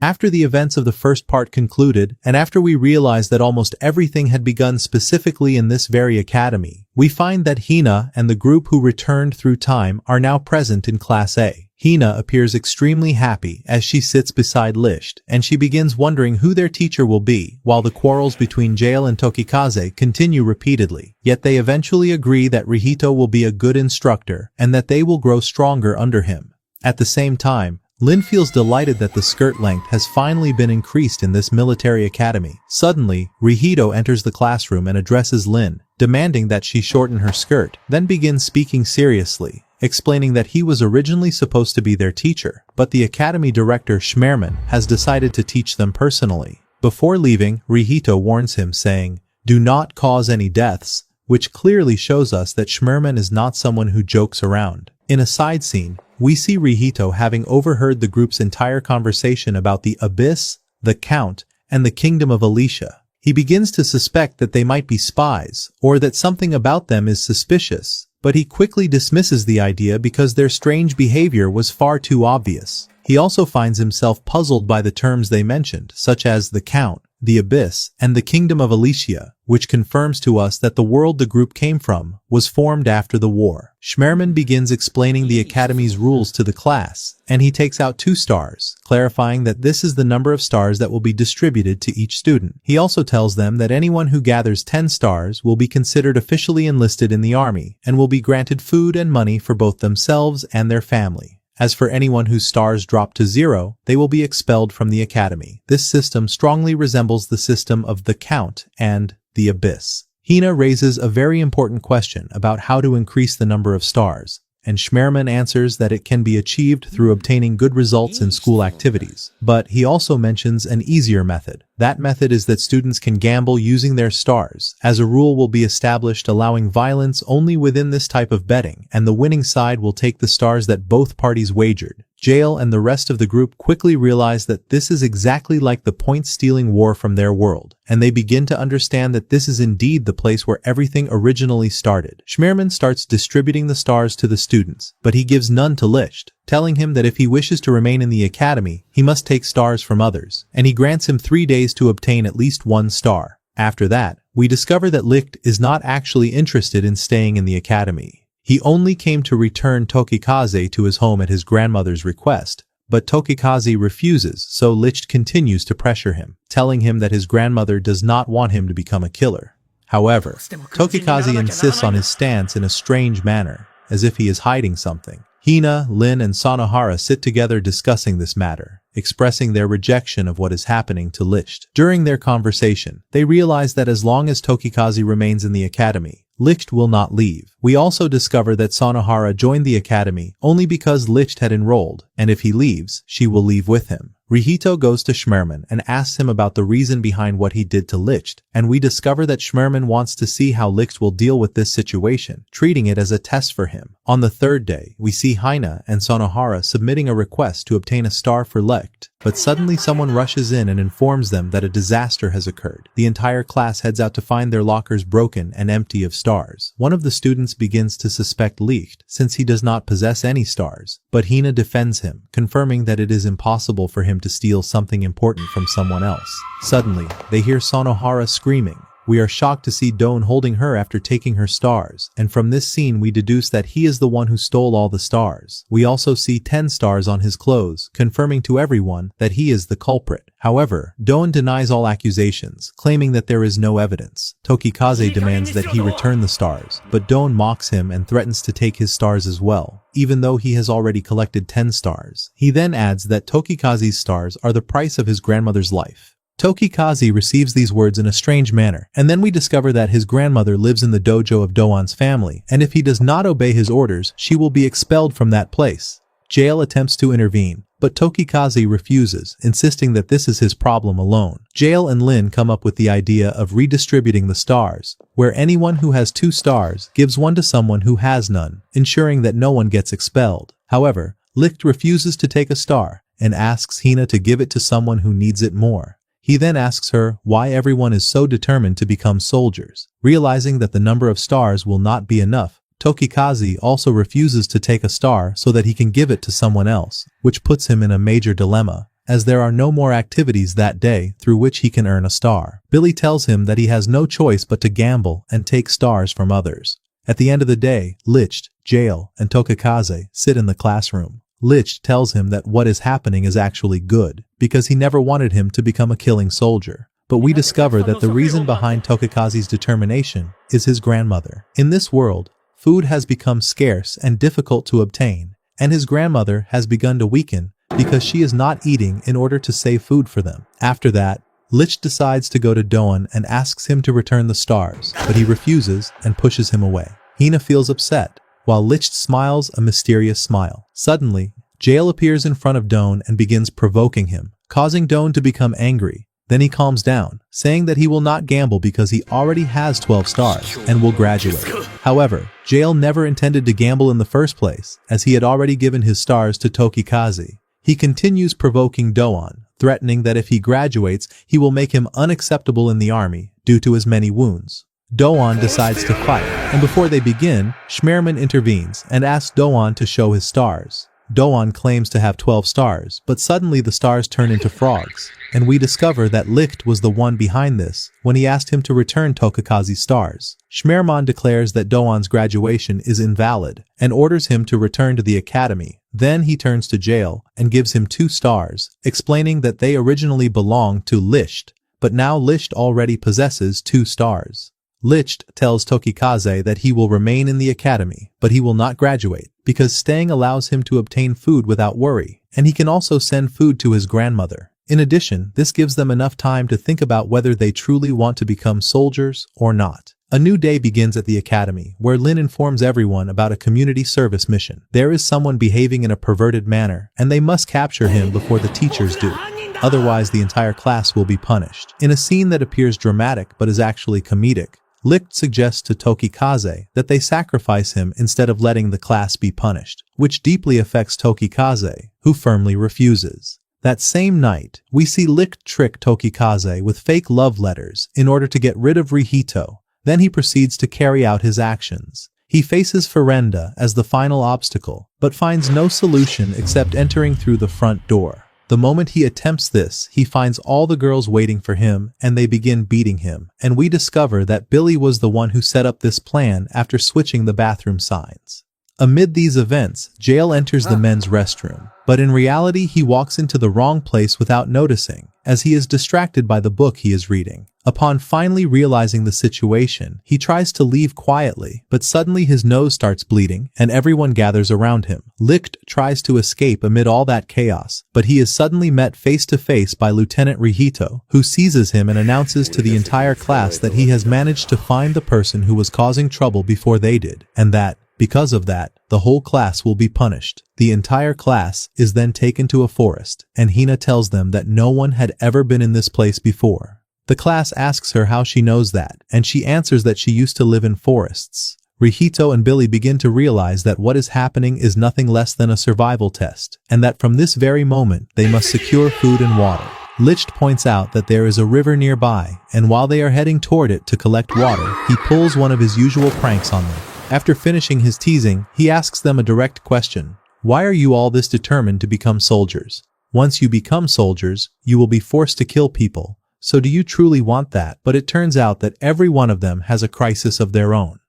After the events of the first part concluded, and after we realized that almost everything had begun specifically in this very academy, we find that Hina and the group who returned through time are now present in Class A. Hina appears extremely happy as she sits beside Lisht, and she begins wondering who their teacher will be, while the quarrels between Jail and Tokikaze continue repeatedly. Yet they eventually agree that Rihito will be a good instructor, and that they will grow stronger under him. At the same time, Lin feels delighted that the skirt length has finally been increased in this military academy. Suddenly, Rihito enters the classroom and addresses Lin, demanding that she shorten her skirt, then begins speaking seriously, explaining that he was originally supposed to be their teacher, but the academy director Schmerman has decided to teach them personally. Before leaving, Rihito warns him, saying, "Do not cause any deaths," which clearly shows us that Schmerman is not someone who jokes around. In a side scene, we see Rihito having overheard the group's entire conversation about the Abyss, the Count, and the Kingdom of Alicia. He begins to suspect that they might be spies, or that something about them is suspicious, but he quickly dismisses the idea because their strange behavior was far too obvious. He also finds himself puzzled by the terms they mentioned, such as the Count, the Abyss, and the Kingdom of Alicia, which confirms to us that the world the group came from was formed after the war. Schmerman begins explaining the Academy's rules to the class, and he takes out 2 stars, clarifying that this is the number of stars that will be distributed to each student. He also tells them that anyone who gathers 10 stars will be considered officially enlisted in the army, and will be granted food and money for both themselves and their family. As for anyone whose stars drop to 0, they will be expelled from the academy. This system strongly resembles the system of the Count and the Abyss. Hina raises a very important question about how to increase the number of stars, and Schmerman answers that it can be achieved through obtaining good results in school activities. But he also mentions an easier method. That method is that students can gamble using their stars, as a rule will be established allowing violence only within this type of betting, and the winning side will take the stars that both parties wagered. Jail and the rest of the group quickly realize that this is exactly like the point-stealing war from their world, and they begin to understand that this is indeed the place where everything originally started. Schmerman starts distributing the stars to the students, but he gives none to Lisht, telling him that if he wishes to remain in the academy, he must take stars from others, and he grants him 3 days to obtain at least 1 star. After that, we discover that Licht is not actually interested in staying in the academy. He only came to return Tokikaze to his home at his grandmother's request, but Tokikaze refuses, so Licht continues to pressure him, telling him that his grandmother does not want him to become a killer. However, Tokikaze insists on his stance in a strange manner, as if he is hiding something. Hina, Lin, and Sanohara sit together discussing this matter, expressing their rejection of what is happening to Licht. During their conversation, they realize that as long as Tokikaze remains in the academy, Licht will not leave. We also discover that Sanohara joined the academy only because Licht had enrolled, and if he leaves, she will leave with him. Rihito goes to Schmerman and asks him about the reason behind what he did to Licht, and we discover that Schmerman wants to see how Licht will deal with this situation, treating it as a test for him. On the 3rd day, we see Hina and Sanohara submitting a request to obtain a star for Licht, but suddenly someone rushes in and informs them that a disaster has occurred. The entire class heads out to find their lockers broken and empty of stars. One of the students begins to suspect Licht, since he does not possess any stars, but Hina defends him, confirming that it is impossible for him to steal something important from someone else. Suddenly, they hear Sanohara screaming. We are shocked to see Don holding her after taking her stars, and from this scene we deduce that he is the one who stole all the stars. We also see 10 stars on his clothes, confirming to everyone that he is the culprit. However, Don denies all accusations, claiming that there is no evidence. Tokikaze demands that he return the stars, but Don mocks him and threatens to take his stars as well, even though he has already collected 10 stars. He then adds that Tokikaze's stars are the price of his grandmother's life. Tokikaze receives these words in a strange manner, and then we discover that his grandmother lives in the dojo of Doan's family, and if he does not obey his orders, she will be expelled from that place. Jail attempts to intervene, but Tokikaze refuses, insisting that this is his problem alone. Jail and Lin come up with the idea of redistributing the stars, where anyone who has 2 stars gives 1 to someone who has none, ensuring that no one gets expelled. However, Licht refuses to take a star, and asks Hina to give it to someone who needs it more. He then asks her why everyone is so determined to become soldiers. Realizing that the number of stars will not be enough, Tokikaze also refuses to take a star so that he can give it to someone else, which puts him in a major dilemma, as there are no more activities that day through which he can earn a star. Billy tells him that he has no choice but to gamble and take stars from others. At the end of the day, Licht, Jail, and Tokikaze sit in the classroom. Licht tells him that what is happening is actually good, because he never wanted him to become a killing soldier. But we discover that the reason behind Tokikaze's determination is his grandmother. In this world, food has become scarce and difficult to obtain, and his grandmother has begun to weaken because she is not eating in order to save food for them. After that, Licht decides to go to Doan and asks him to return the stars, but he refuses and pushes him away. Hina feels upset, while Licht smiles a mysterious smile. Suddenly, Jail appears in front of Doan and begins provoking him, causing Doan to become angry. Then he calms down, saying that he will not gamble because he already has 12 stars and will graduate. However, Jail never intended to gamble in the first place, as he had already given his stars to Tokikaze. He continues provoking Doan, threatening that if he graduates, he will make him unacceptable in the army due to his many wounds. Doan decides to fight, and before they begin, Schmerman intervenes and asks Doan to show his stars. Doan claims to have 12 stars, but suddenly the stars turn into frogs, and we discover that Licht was the one behind this when he asked him to return Tokikaze's stars. Schmerman declares that Doan's graduation is invalid and orders him to return to the academy. Then he turns to Jail and gives him 2 stars, explaining that they originally belonged to Licht, but now Licht already possesses 2 stars. Licht tells Tokikaze that he will remain in the academy, but he will not graduate, because staying allows him to obtain food without worry, and he can also send food to his grandmother. In addition, this gives them enough time to think about whether they truly want to become soldiers or not. A new day begins at the academy, where Lin informs everyone about a community service mission. There is someone behaving in a perverted manner, and they must capture him before the teachers do. Otherwise, the entire class will be punished. In a scene that appears dramatic but is actually comedic, Licht suggests to Tokikaze that they sacrifice him instead of letting the class be punished, which deeply affects Tokikaze, who firmly refuses. That same night, we see Licht trick Tokikaze with fake love letters in order to get rid of Rihito. Then he proceeds to carry out his actions. He faces Ferenda as the final obstacle, but finds no solution except entering through the front door. The moment he attempts this, he finds all the girls waiting for him and they begin beating him, and we discover that Billy was the one who set up this plan after switching the bathroom signs. Amid these events, Jail enters the men's restroom, but in reality he walks into the wrong place without noticing, as he is distracted by the book he is reading. Upon finally realizing the situation, he tries to leave quietly, but suddenly his nose starts bleeding and everyone gathers around him. Licht tries to escape amid all that chaos, but he is suddenly met face to face by Lieutenant Rihito, who seizes him and announces to the entire class that he has managed to find the person who was causing trouble before they did, and that, because of that, the whole class will be punished. The entire class is then taken to a forest, and Hina tells them that no one had ever been in this place before. The class asks her how she knows that, and she answers that she used to live in forests. Rihito and Billy begin to realize that what is happening is nothing less than a survival test, and that from this very moment they must secure food and water. Licht points out that there is a river nearby, and while they are heading toward it to collect water, he pulls one of his usual pranks on them. After finishing his teasing, he asks them a direct question. Why are you all this determined to become soldiers? Once you become soldiers, you will be forced to kill people. So do you truly want that? But it turns out that every one of them has a crisis of their own.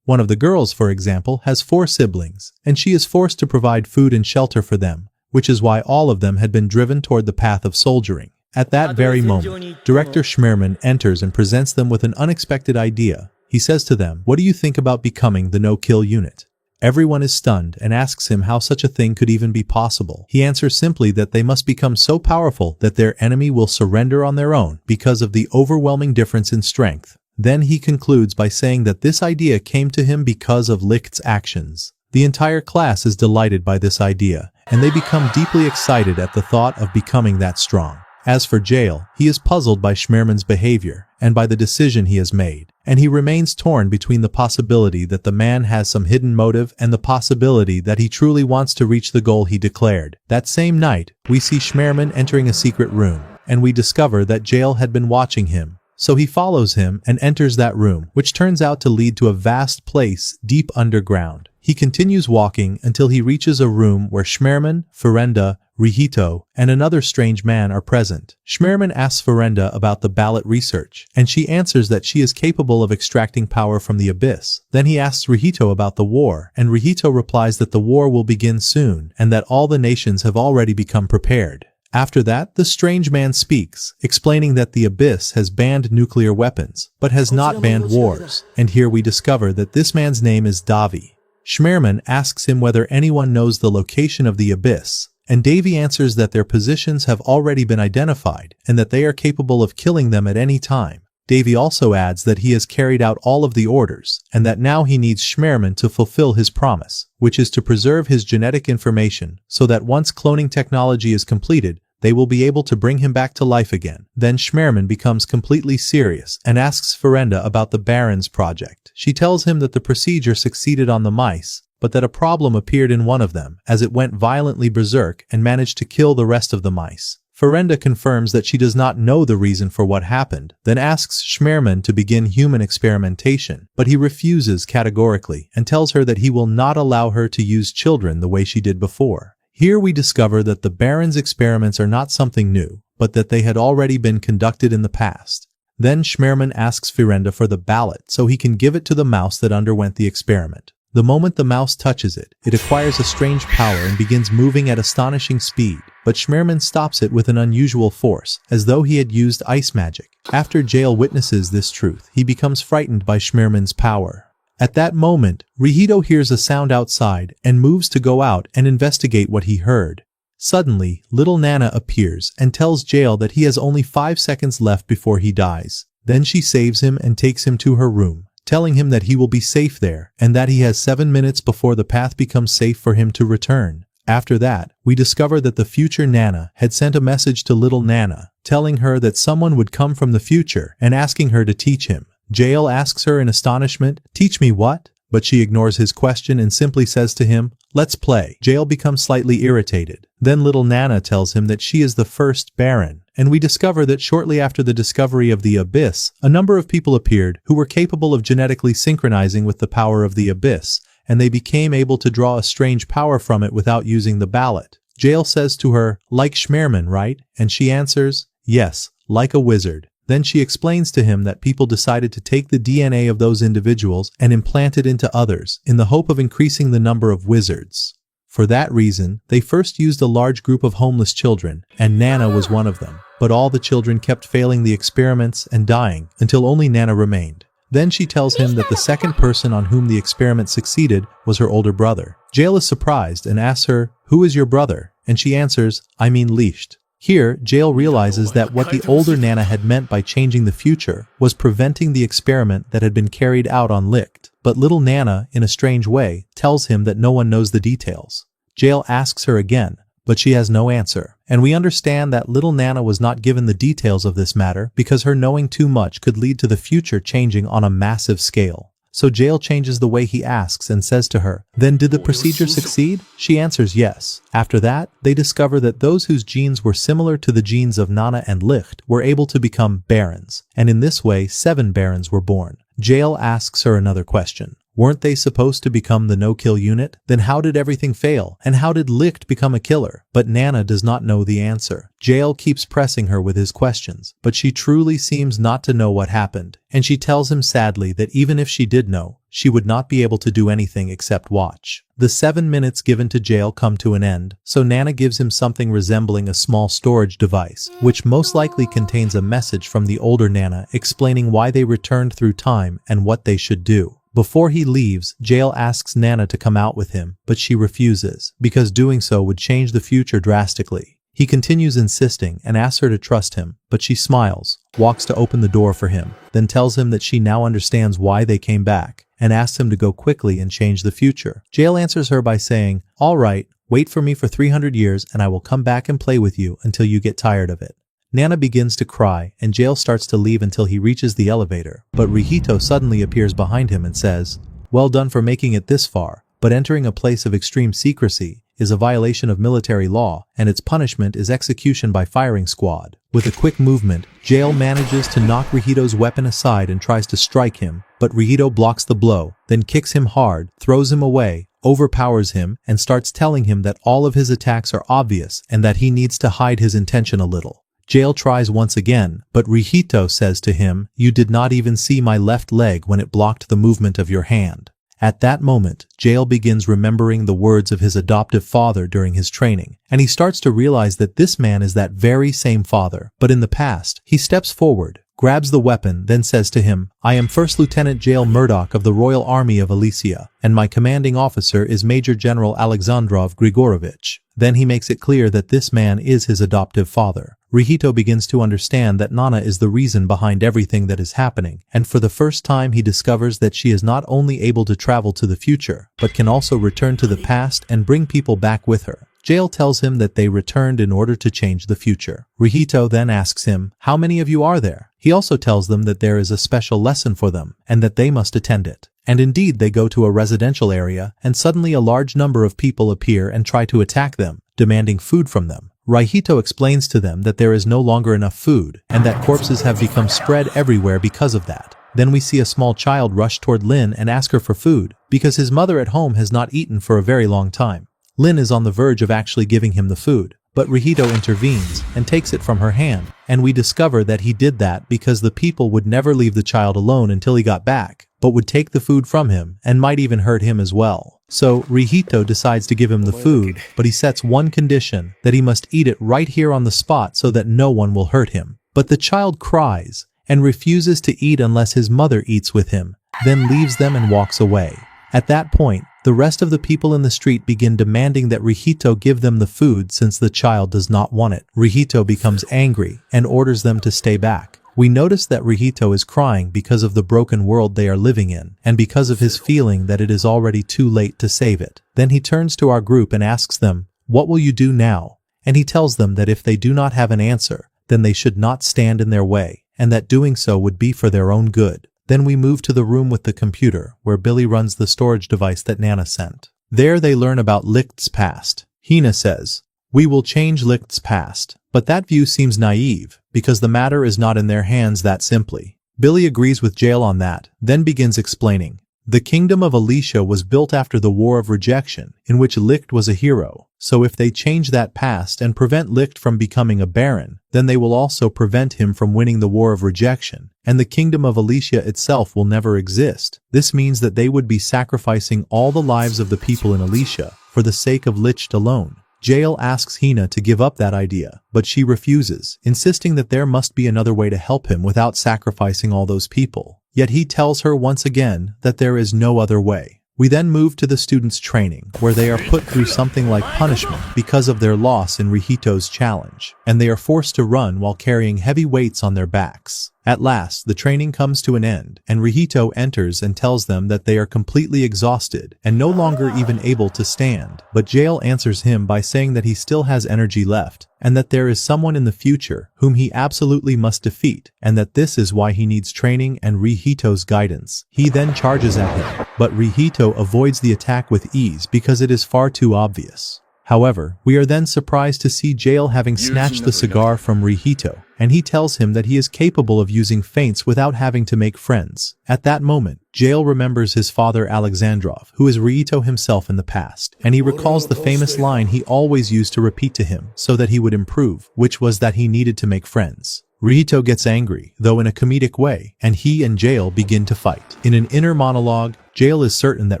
One of the girls, for example, has 4 siblings, and she is forced to provide food and shelter for them, which is why all of them had been driven toward the path of soldiering. At that very moment, Director Schmerman enters and presents them with an unexpected idea. He says to them, "What do you think about becoming the no-kill unit?" Everyone is stunned and asks him how such a thing could even be possible. He answers simply that they must become so powerful that their enemy will surrender on their own because of the overwhelming difference in strength. Then he concludes by saying that this idea came to him because of Licht's actions. The entire class is delighted by this idea, and they become deeply excited at the thought of becoming that strong. As for Jail, he is puzzled by Schmerman's behavior and by the decision he has made, and he remains torn between the possibility that the man has some hidden motive and the possibility that he truly wants to reach the goal he declared. That same night, we see Schmerman entering a secret room, and we discover that Jail had been watching him. So he follows him and enters that room, which turns out to lead to a vast place deep underground. He continues walking until he reaches a room where Schmerman, Ferenda, Rihito, and another strange man are present. Schmerman asks Ferenda about the ballot research, and she answers that she is capable of extracting power from the abyss. Then he asks Rihito about the war, and Rihito replies that the war will begin soon, and that all the nations have already become prepared. After that, the strange man speaks, explaining that the abyss has banned nuclear weapons, but has not banned wars, and here we discover that this man's name is Davi. Schmerman asks him whether anyone knows the location of the abyss, and Davy answers that their positions have already been identified, and that they are capable of killing them at any time. Davy also adds that he has carried out all of the orders, and that now he needs Schmerman to fulfill his promise, which is to preserve his genetic information, so that once cloning technology is completed, they will be able to bring him back to life again. Then Schmerman becomes completely serious and asks Ferenda about the Baron's project. She tells him that the procedure succeeded on the mice, but that a problem appeared in one of them, as it went violently berserk and managed to kill the rest of the mice. Ferenda confirms that she does not know the reason for what happened, then asks Schmerman to begin human experimentation, but he refuses categorically and tells her that he will not allow her to use children the way she did before. Here we discover that the Baron's experiments are not something new, but that they had already been conducted in the past. Then Schmerman asks Ferenda for the ballot so he can give it to the mouse that underwent the experiment. The moment the mouse touches it, it acquires a strange power and begins moving at astonishing speed, but Schmerman stops it with an unusual force, as though he had used ice magic. After Jail witnesses this truth, he becomes frightened by Schmerman's power. At that moment, Rihito hears a sound outside and moves to go out and investigate what he heard. Suddenly, little Nana appears and tells Jail that he has only 5 seconds left before he dies. Then she saves him and takes him to her room, telling him that he will be safe there and that he has 7 minutes before the path becomes safe for him to return. After that, we discover that the future Nana had sent a message to little Nana, telling her that someone would come from the future and asking her to teach him. Jail asks her in astonishment, "Teach me what?" But she ignores his question and simply says to him, "Let's play." Jail becomes slightly irritated. Then little Nana tells him that she is the first Baron, and we discover that shortly after the discovery of the abyss, a number of people appeared who were capable of genetically synchronizing with the power of the abyss, and they became able to draw a strange power from it without using the ballot. Jail says to her, "Like Schmerman, right?" And she answers, "Yes, like a wizard." Then she explains to him that people decided to take the DNA of those individuals and implant it into others, in the hope of increasing the number of wizards. For that reason, they first used a large group of homeless children, and Nana was one of them. But all the children kept failing the experiments and dying, until only Nana remained. Then she tells him that the second person on whom the experiment succeeded was her older brother. Jail is surprised and asks her, "Who is your brother?" And she answers, "I mean Licht." Here, Jail realizes that what the older Nana had meant by changing the future was preventing the experiment that had been carried out on Licht. But little Nana, in a strange way, tells him that no one knows the details. Jail asks her again, but she has no answer. And we understand that little Nana was not given the details of this matter because her knowing too much could lead to the future changing on a massive scale. So Jail changes the way he asks and says to her, "Then did the procedure succeed?" She answers yes. After that, they discover that those whose genes were similar to the genes of Nana and Licht were able to become barons, and in this way 7 barons were born. Jail asks her another question. Weren't they supposed to become the no-kill unit? Then how did everything fail? And how did Licht become a killer? But Nana does not know the answer. Jail keeps pressing her with his questions, but she truly seems not to know what happened. And she tells him sadly that even if she did know, she would not be able to do anything except watch. The 7 minutes given to Jail come to an end, so Nana gives him something resembling a small storage device, which most likely contains a message from the older Nana explaining why they returned through time and what they should do. Before he leaves, Jail asks Nana to come out with him, but she refuses, because doing so would change the future drastically. He continues insisting and asks her to trust him, but she smiles, walks to open the door for him, then tells him that she now understands why they came back, and asks him to go quickly and change the future. Jail answers her by saying, "All right, wait for me for 300 years and I will come back and play with you until you get tired of it." Nana begins to cry, and Jail starts to leave until he reaches the elevator, but Rihito suddenly appears behind him and says, "Well done for making it this far, but entering a place of extreme secrecy is a violation of military law, and its punishment is execution by firing squad." With a quick movement, Jail manages to knock Rihito's weapon aside and tries to strike him, but Rihito blocks the blow, then kicks him hard, throws him away, overpowers him, and starts telling him that all of his attacks are obvious and that he needs to hide his intention a little. Jail tries once again, but Rihito says to him, "You did not even see my left leg when it blocked the movement of your hand." At that moment, Jail begins remembering the words of his adoptive father during his training, and he starts to realize that this man is that very same father, but in the past. He steps forward, grabs the weapon, then says to him, "I am First Lieutenant Jail Murdoch of the Royal Army of Alicia, and my commanding officer is Major General Alexandrov Grigorovich." Then he makes it clear that this man is his adoptive father. Rihito begins to understand that Nana is the reason behind everything that is happening, and for the first time he discovers that she is not only able to travel to the future, but can also return to the past and bring people back with her. Jail tells him that they returned in order to change the future. Rihito then asks him, "How many of you are there?" He also tells them that there is a special lesson for them, and that they must attend it. And indeed they go to a residential area, and suddenly a large number of people appear and try to attack them, demanding food from them. Rihito explains to them that there is no longer enough food, and that corpses have become spread everywhere because of that. Then we see a small child rush toward Lin and ask her for food, because his mother at home has not eaten for a very long time. Lin is on the verge of actually giving him the food, but Rihito intervenes and takes it from her hand, and we discover that he did that because the people would never leave the child alone until he got back, but would take the food from him and might even hurt him as well. So Rihito decides to give him the food, but he sets one condition, that he must eat it right here on the spot so that no one will hurt him. But the child cries and refuses to eat unless his mother eats with him, then leaves them and walks away. At that point, the rest of the people in the street begin demanding that Rihito give them the food since the child does not want it. Rihito becomes angry and orders them to stay back. We notice that Rihito is crying because of the broken world they are living in, and because of his feeling that it is already too late to save it. Then he turns to our group and asks them, "What will you do now?" And he tells them that if they do not have an answer, then they should not stand in their way, and that doing so would be for their own good. Then we move to the room with the computer, where Billy runs the storage device that Nana sent. There they learn about Licht's past. Hina says, "We will change Licht's past," but that view seems naive, because the matter is not in their hands that simply. Billy agrees with Jail on that, then begins explaining. The kingdom of Alicia was built after the War of Rejection, in which Licht was a hero, so if they change that past and prevent Licht from becoming a baron, then they will also prevent him from winning the War of Rejection, and the kingdom of Alicia itself will never exist. This means that they would be sacrificing all the lives of the people in Alicia for the sake of Licht alone. Jail asks Hina to give up that idea, but she refuses, insisting that there must be another way to help him without sacrificing all those people. Yet he tells her once again that there is no other way. We then move to the students' training, where they are put through something like punishment because of their loss in Rihito's challenge, and they are forced to run while carrying heavy weights on their backs. At last, the training comes to an end, and Rihito enters and tells them that they are completely exhausted and no longer even able to stand. But Jail answers him by saying that he still has energy left, and that there is someone in the future whom he absolutely must defeat, and that this is why he needs training and Rihito's guidance. He then charges at him, but Rihito avoids the attack with ease because it is far too obvious. However, we are then surprised to see Jail having snatched the cigar from Rihito, and he tells him that he is capable of using feints without having to make friends. At that moment, Jail remembers his father Alexandrov, who is Rihito himself in the past, and he recalls the famous line he always used to repeat to him so that he would improve, which was that he needed to make friends. Rihito gets angry, though in a comedic way, and he and Jail begin to fight. In an inner monologue, Jail is certain that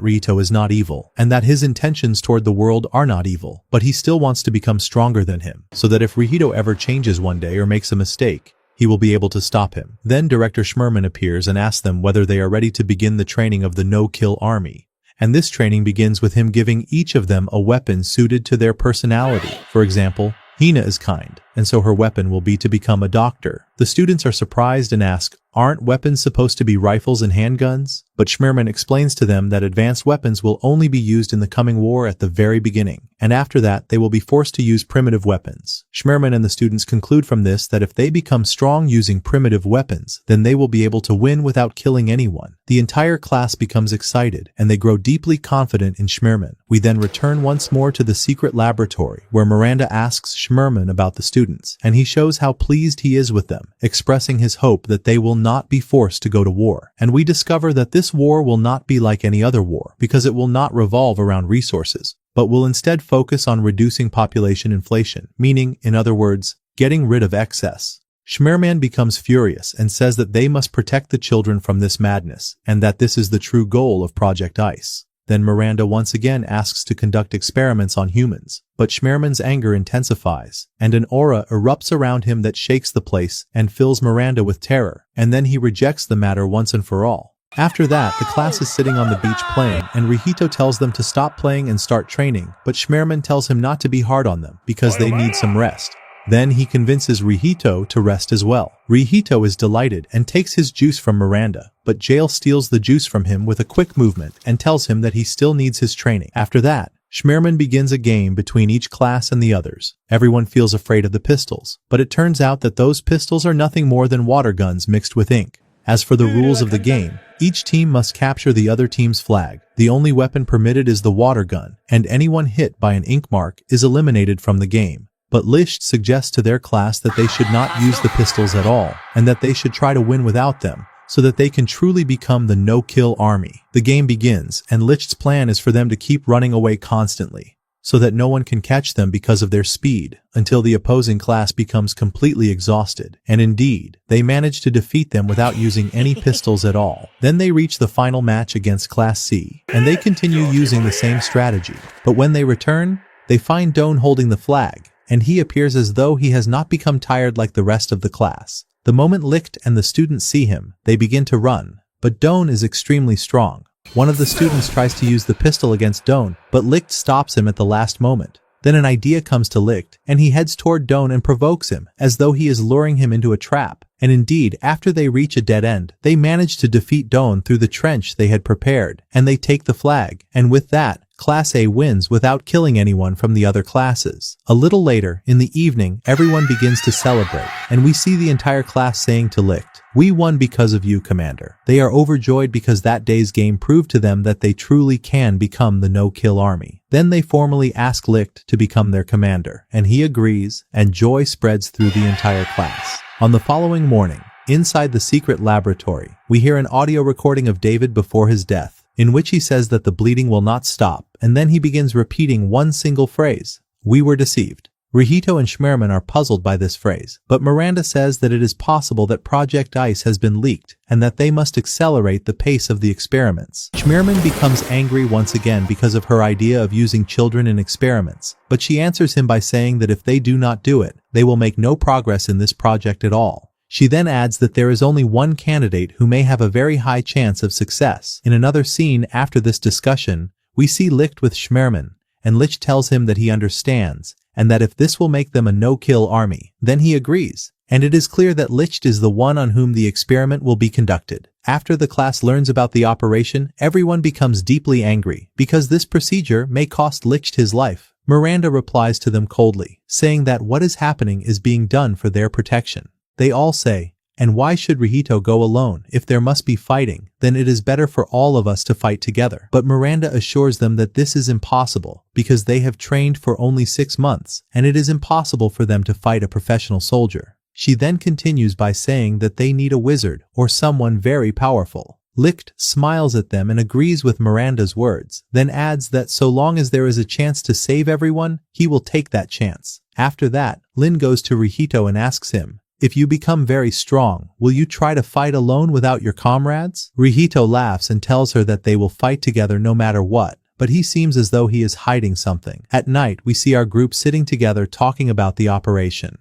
Rihito is not evil, and that his intentions toward the world are not evil, but he still wants to become stronger than him, so that if Rihito ever changes one day or makes a mistake, he will be able to stop him. Then Director Schmerman appears and asks them whether they are ready to begin the training of the no-kill army. And this training begins with him giving each of them a weapon suited to their personality. For example, Hina is kind, and so her weapon will be to become a doctor. The students are surprised and ask, aren't weapons supposed to be rifles and handguns? But Schmerman explains to them that advanced weapons will only be used in the coming war at the very beginning, and after that they will be forced to use primitive weapons. Schmerman and the students conclude from this that if they become strong using primitive weapons, then they will be able to win without killing anyone. The entire class becomes excited, and they grow deeply confident in Schmerman. We then return once more to the secret laboratory, where Miranda asks Schmerman about the students. students, and he shows how pleased he is with them, expressing his hope that they will not be forced to go to war. And we discover that this war will not be like any other war, because it will not revolve around resources, but will instead focus on reducing population inflation, meaning, in other words, getting rid of excess. Schmerman becomes furious and says that they must protect the children from this madness, and that this is the true goal of Project Ice. Then Miranda once again asks to conduct experiments on humans, but Schmerman's anger intensifies, and an aura erupts around him that shakes the place and fills Miranda with terror, and then he rejects the matter once and for all. After that, the class is sitting on the beach playing, and Rihito tells them to stop playing and start training, but Schmerman tells him not to be hard on them, because they need some rest. Then he convinces Rihito to rest as well. Rihito is delighted and takes his juice from Miranda, but Jail steals the juice from him with a quick movement and tells him that he still needs his training. After that, Schmerman begins a game between each class and the others. Everyone feels afraid of the pistols, but it turns out that those pistols are nothing more than water guns mixed with ink. As for the rules of the game, each team must capture the other team's flag. The only weapon permitted is the water gun, and anyone hit by an ink mark is eliminated from the game. But Licht suggests to their class that they should not use the pistols at all, and that they should try to win without them, so that they can truly become the no-kill army. The game begins, and Licht's plan is for them to keep running away constantly, so that no one can catch them because of their speed, until the opposing class becomes completely exhausted. And indeed, they manage to defeat them without using any pistols at all. Then they reach the final match against Class C, and they continue using the same strategy. But when they return, they find Doan holding the flag, and he appears as though he has not become tired like the rest of the class. The moment Licht and the students see him, they begin to run, but Doan is extremely strong. One of the students tries to use the pistol against Doan, but Licht stops him at the last moment. Then an idea comes to Licht, and he heads toward Doan and provokes him, as though he is luring him into a trap. And indeed, after they reach a dead end, they manage to defeat Doan through the trench they had prepared, and they take the flag, and with that, Class A wins without killing anyone from the other classes. A little later, in the evening, everyone begins to celebrate, and we see the entire class saying to Licht, "We won because of you, Commander." They are overjoyed because that day's game proved to them that they truly can become the no-kill army. Then they formally ask Licht to become their commander, and he agrees, and joy spreads through the entire class. On the following morning, inside the secret laboratory, we hear an audio recording of David before his death, in which he says that the bleeding will not stop, and then he begins repeating one single phrase: "We were deceived." Rihito and Schmerman are puzzled by this phrase, but Miranda says that it is possible that Project Ice has been leaked, and that they must accelerate the pace of the experiments. Schmerman becomes angry once again because of her idea of using children in experiments, but she answers him by saying that if they do not do it, they will make no progress in this project at all. She then adds that there is only one candidate who may have a very high chance of success. In another scene after this discussion, we see Licht with Schmerman, and Licht tells him that he understands, and that if this will make them a no-kill army, then he agrees. And it is clear that Licht is the one on whom the experiment will be conducted. After the class learns about the operation, everyone becomes deeply angry, because this procedure may cost Licht his life. Miranda replies to them coldly, saying that what is happening is being done for their protection. They all say, "And why should Rihito go alone? If there must be fighting, then it is better for all of us to fight together." But Miranda assures them that this is impossible, because they have trained for only 6 months, and it is impossible for them to fight a professional soldier. She then continues by saying that they need a wizard, or someone very powerful. Licht smiles at them and agrees with Miranda's words, then adds that so long as there is a chance to save everyone, he will take that chance. After that, Lin goes to Rihito and asks him, "If you become very strong, will you try to fight alone without your comrades?" Rihito laughs and tells her that they will fight together no matter what, but he seems as though he is hiding something. At night, we see our group sitting together talking about the operation.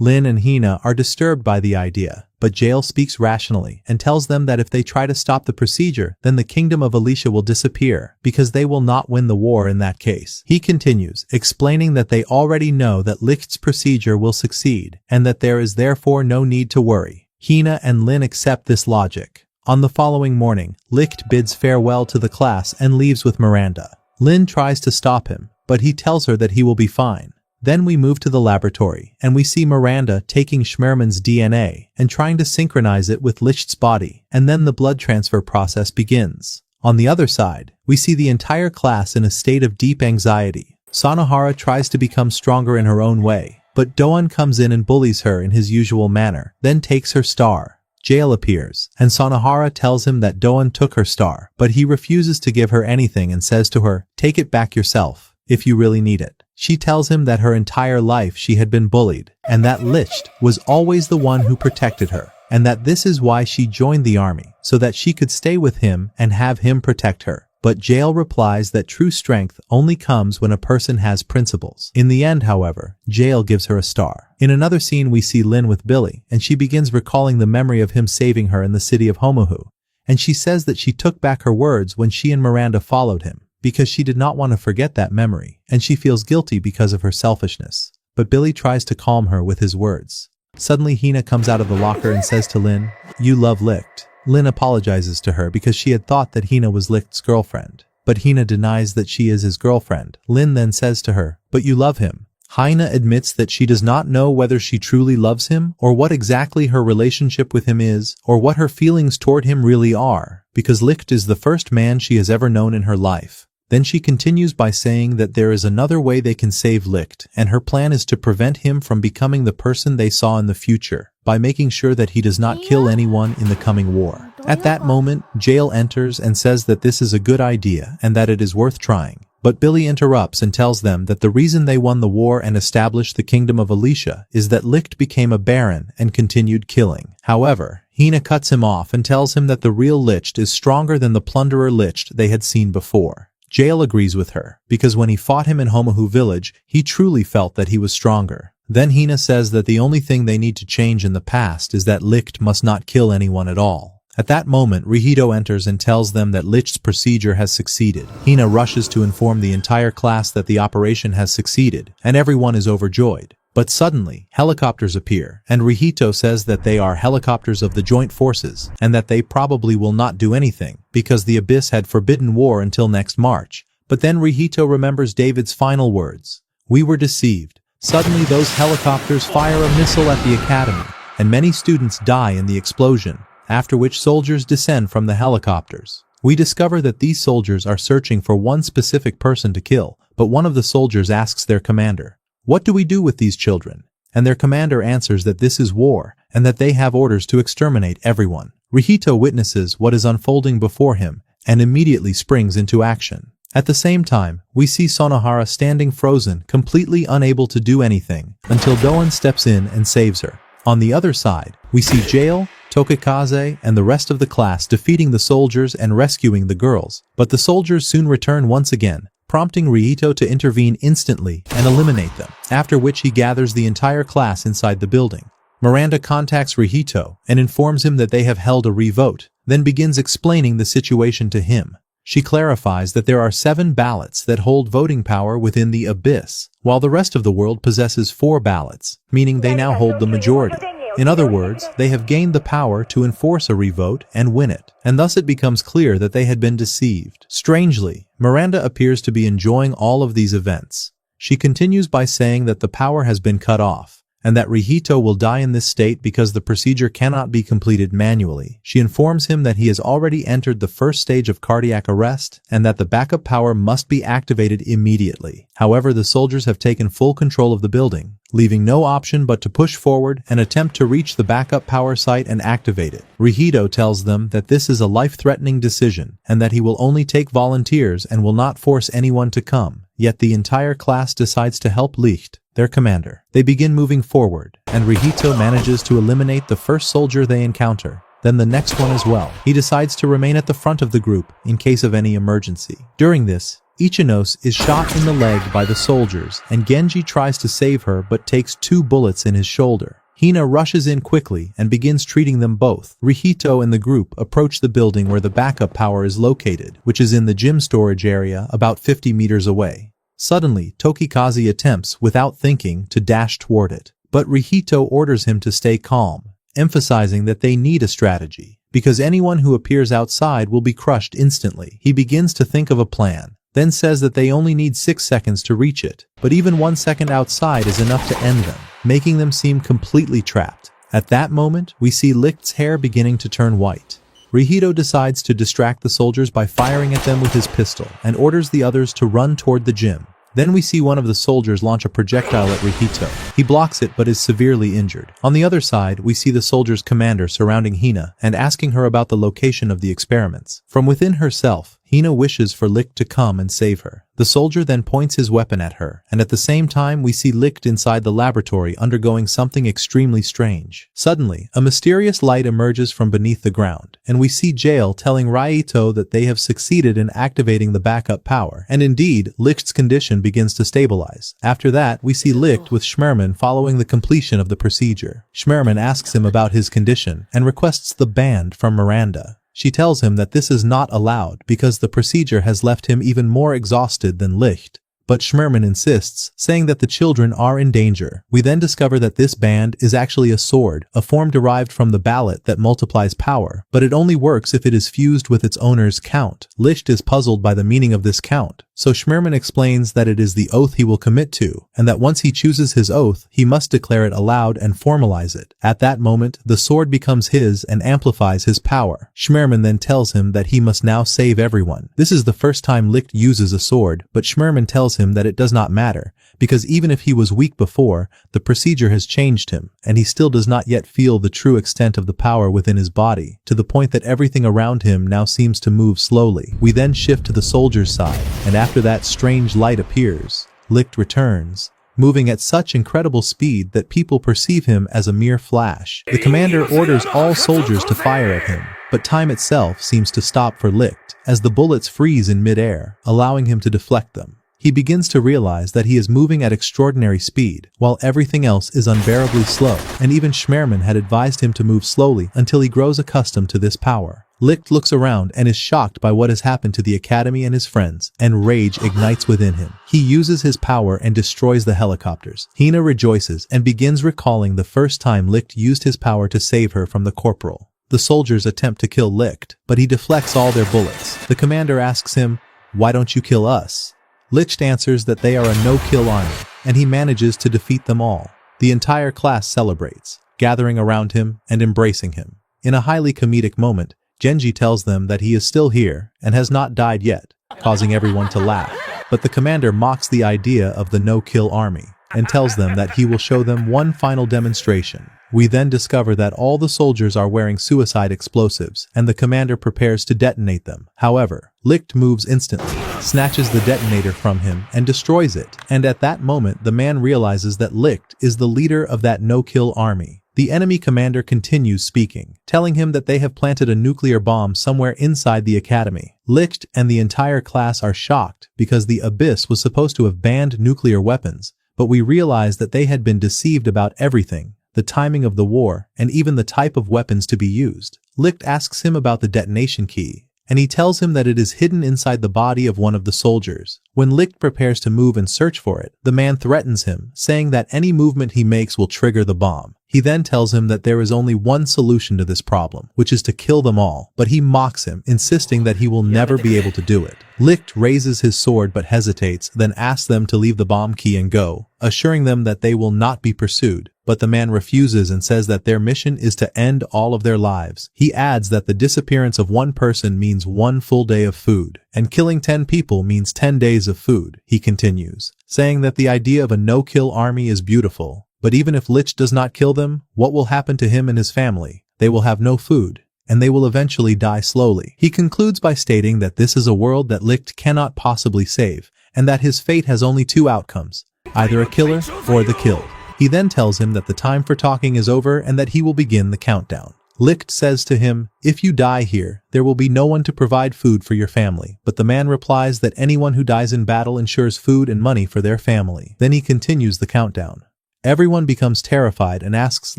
Lin and Hina are disturbed by the idea, but Jail speaks rationally and tells them that if they try to stop the procedure, then the kingdom of Alicia will disappear, because they will not win the war in that case. He continues, explaining that they already know that Licht's procedure will succeed, and that there is therefore no need to worry. Hina and Lin accept this logic. On the following morning, Licht bids farewell to the class and leaves with Miranda. Lin tries to stop him, but he tells her that he will be fine. Then we move to the laboratory, and we see Miranda taking Schmerman's DNA and trying to synchronize it with Licht's body, and then the blood transfer process begins. On the other side, we see the entire class in a state of deep anxiety. Sanohara tries to become stronger in her own way, But Doan comes in and bullies her in his usual manner, then takes her star. Jail appears, and Sonohara tells him that Doan took her star, but he refuses to give her anything and says to her, "Take it back yourself, if you really need it." She tells him that her entire life she had been bullied, and that Licht was always the one who protected her, and that this is why she joined the army, so that she could stay with him and have him protect her. But Jail replies that true strength only comes when a person has principles. In the end, however, Jail gives her a star. In another scene we see Lin with Billy, and she begins recalling the memory of him saving her in the city of Homohu, and she says that she took back her words when she and Miranda followed him, because she did not want to forget that memory, and she feels guilty because of her selfishness. But Billy tries to calm her with his words. Suddenly Hina comes out of the locker and says to Lin, "You love Licht." Lin apologizes to her because she had thought that Hina was Licht's girlfriend. But Hina denies that she is his girlfriend. Lin then says to her, "But you love him." Hina admits that she does not know whether she truly loves him, or what exactly her relationship with him is, or what her feelings toward him really are, because Licht is the first man she has ever known in her life. Then she continues by saying that there is another way they can save Licht, and her plan is to prevent him from becoming the person they saw in the future, by making sure that he does not kill anyone in the coming war. At that moment, Jail enters and says that this is a good idea and that it is worth trying. But Billy interrupts and tells them that the reason they won the war and established the kingdom of Alicia is that Licht became a baron and continued killing. However, Hina cuts him off and tells him that the real Licht is stronger than the plunderer Licht they had seen before. Jail agrees with her, because when he fought him in Homohu village, he truly felt that he was stronger. Then Hina says that the only thing they need to change in the past is that Licht must not kill anyone at all. At that moment, Rihito enters and tells them that Licht's procedure has succeeded. Hina rushes to inform the entire class that the operation has succeeded, and everyone is overjoyed. But suddenly, helicopters appear, and Rihito says that they are helicopters of the joint forces, and that they probably will not do anything, because the Abyss had forbidden war until next March. But then Rihito remembers David's final words. "We were deceived." Suddenly those helicopters fire a missile at the academy, and many students die in the explosion, after which soldiers descend from the helicopters. We discover that these soldiers are searching for one specific person to kill, but one of the soldiers asks their commander, "What do we do with these children?" And their commander answers that this is war, and that they have orders to exterminate everyone. Rihito witnesses what is unfolding before him, and immediately springs into action. At the same time, we see Sonohara standing frozen, completely unable to do anything, until Doan steps in and saves her. On the other side, we see Jail, Tokikaze, and the rest of the class defeating the soldiers and rescuing the girls, but the soldiers soon return once again, prompting Rihito to intervene instantly and eliminate them, after which he gathers the entire class inside the building. Miranda contacts Rihito and informs him that they have held a revote, then begins explaining the situation to him. She clarifies that there are 7 ballots that hold voting power within the Abyss, while the rest of the world possesses 4 ballots, meaning they now hold the majority. In other words, they have gained the power to enforce a revote and win it, and thus it becomes clear that they had been deceived. Strangely, Miranda appears to be enjoying all of these events. She continues by saying that the power has been cut off, and that Rihito will die in this state because the procedure cannot be completed manually. She informs him that he has already entered the first stage of cardiac arrest, and that the backup power must be activated immediately. However, the soldiers have taken full control of the building, leaving no option but to push forward and attempt to reach the backup power site and activate it. Rihito tells them that this is a life-threatening decision, and that he will only take volunteers and will not force anyone to come. Yet the entire class decides to help Licht, their commander. They begin moving forward, and Rihito manages to eliminate the first soldier they encounter, then the next one as well. He decides to remain at the front of the group in case of any emergency. During this, Ichinos is shot in the leg by the soldiers, and Genji tries to save her but takes 2 bullets in his shoulder. Hina rushes in quickly and begins treating them both. Rihito and the group approach the building where the backup power is located, which is in the gym storage area about 50 meters away. Suddenly, Tokikaze attempts, without thinking, to dash toward it, but Rihito orders him to stay calm, emphasizing that they need a strategy, because anyone who appears outside will be crushed instantly. He begins to think of a plan, then says that they only need 6 seconds to reach it, but even 1 second outside is enough to end them, making them seem completely trapped. At that moment, we see Licht's hair beginning to turn white. Rihito decides to distract the soldiers by firing at them with his pistol, and orders the others to run toward the gym. Then we see one of the soldiers launch a projectile at Rihito. He blocks it but is severely injured. On the other side, we see the soldier's commander surrounding Hina and asking her about the location of the experiments. From within herself, Hina wishes for Licht to come and save her. The soldier then points his weapon at her, and at the same time we see Licht inside the laboratory undergoing something extremely strange. Suddenly, a mysterious light emerges from beneath the ground, and we see Jail telling Ryo that they have succeeded in activating the backup power, and indeed, Licht's condition begins to stabilize. After that, we see Licht with Schmerman following the completion of the procedure. Schmerman asks him about his condition, and requests the band from Miranda. She tells him that this is not allowed because the procedure has left him even more exhausted than Licht. But Schmerman insists, saying that the children are in danger. We then discover that this band is actually a sword, a form derived from the ballot that multiplies power, but it only works if it is fused with its owner's count. Licht is puzzled by the meaning of this count, so Schmerman explains that it is the oath he will commit to, and that once he chooses his oath, he must declare it aloud and formalize it. At that moment, the sword becomes his and amplifies his power. Schmerman then tells him that he must now save everyone. This is the first time Licht uses a sword, but Schmerman tells him that it does not matter, because even if he was weak before, the procedure has changed him, and he still does not yet feel the true extent of the power within his body, to the point that everything around him now seems to move slowly. We then shift to the soldier's side, and after that strange light appears, Licht returns, moving at such incredible speed that people perceive him as a mere flash. The commander orders all soldiers to fire at him, but time itself seems to stop for Licht, as the bullets freeze in mid-air, allowing him to deflect them. He begins to realize that he is moving at extraordinary speed, while everything else is unbearably slow, and even Schmerman had advised him to move slowly until he grows accustomed to this power. Licht looks around and is shocked by what has happened to the Academy and his friends, and rage ignites within him. He uses his power and destroys the helicopters. Hina rejoices and begins recalling the first time Licht used his power to save her from the corporal. The soldiers attempt to kill Licht, but he deflects all their bullets. The commander asks him, "Why don't you kill us?" Licht answers that they are a no-kill army, and he manages to defeat them all. The entire class celebrates, gathering around him and embracing him. In a highly comedic moment, Genji tells them that he is still here and has not died yet, causing everyone to laugh. But the commander mocks the idea of the no-kill army and tells them that he will show them one final demonstration. We then discover that all the soldiers are wearing suicide explosives, and the commander prepares to detonate them. However, Licht moves instantly, snatches the detonator from him, and destroys it. And at that moment, the man realizes that Licht is the leader of that no-kill army. The enemy commander continues speaking, telling him that they have planted a nuclear bomb somewhere inside the academy. Licht and the entire class are shocked because the Abyss was supposed to have banned nuclear weapons, but we realize that they had been deceived about everything. The timing of the war, and even the type of weapons to be used. Licht asks him about the detonation key, and he tells him that it is hidden inside the body of one of the soldiers. When Licht prepares to move and search for it, the man threatens him, saying that any movement he makes will trigger the bomb. He then tells him that there is only one solution to this problem, which is to kill them all, but he mocks him, insisting that he will never be able to do it. Licht raises his sword but hesitates, then asks them to leave the bomb key and go, assuring them that they will not be pursued. But the man refuses and says that their mission is to end all of their lives. He adds that the disappearance of one person means one full day of food, and killing 10 people means 10 days of food. He continues, saying that the idea of a no-kill army is beautiful, but even if Licht does not kill them, what will happen to him and his family? They will have no food, and they will eventually die slowly. He concludes by stating that this is a world that Licht cannot possibly save, and that his fate has only two outcomes, either a killer or the killed. He then tells him that the time for talking is over and that he will begin the countdown. Licht says to him, "If you die here, there will be no one to provide food for your family." But the man replies that anyone who dies in battle ensures food and money for their family. Then he continues the countdown. Everyone becomes terrified and asks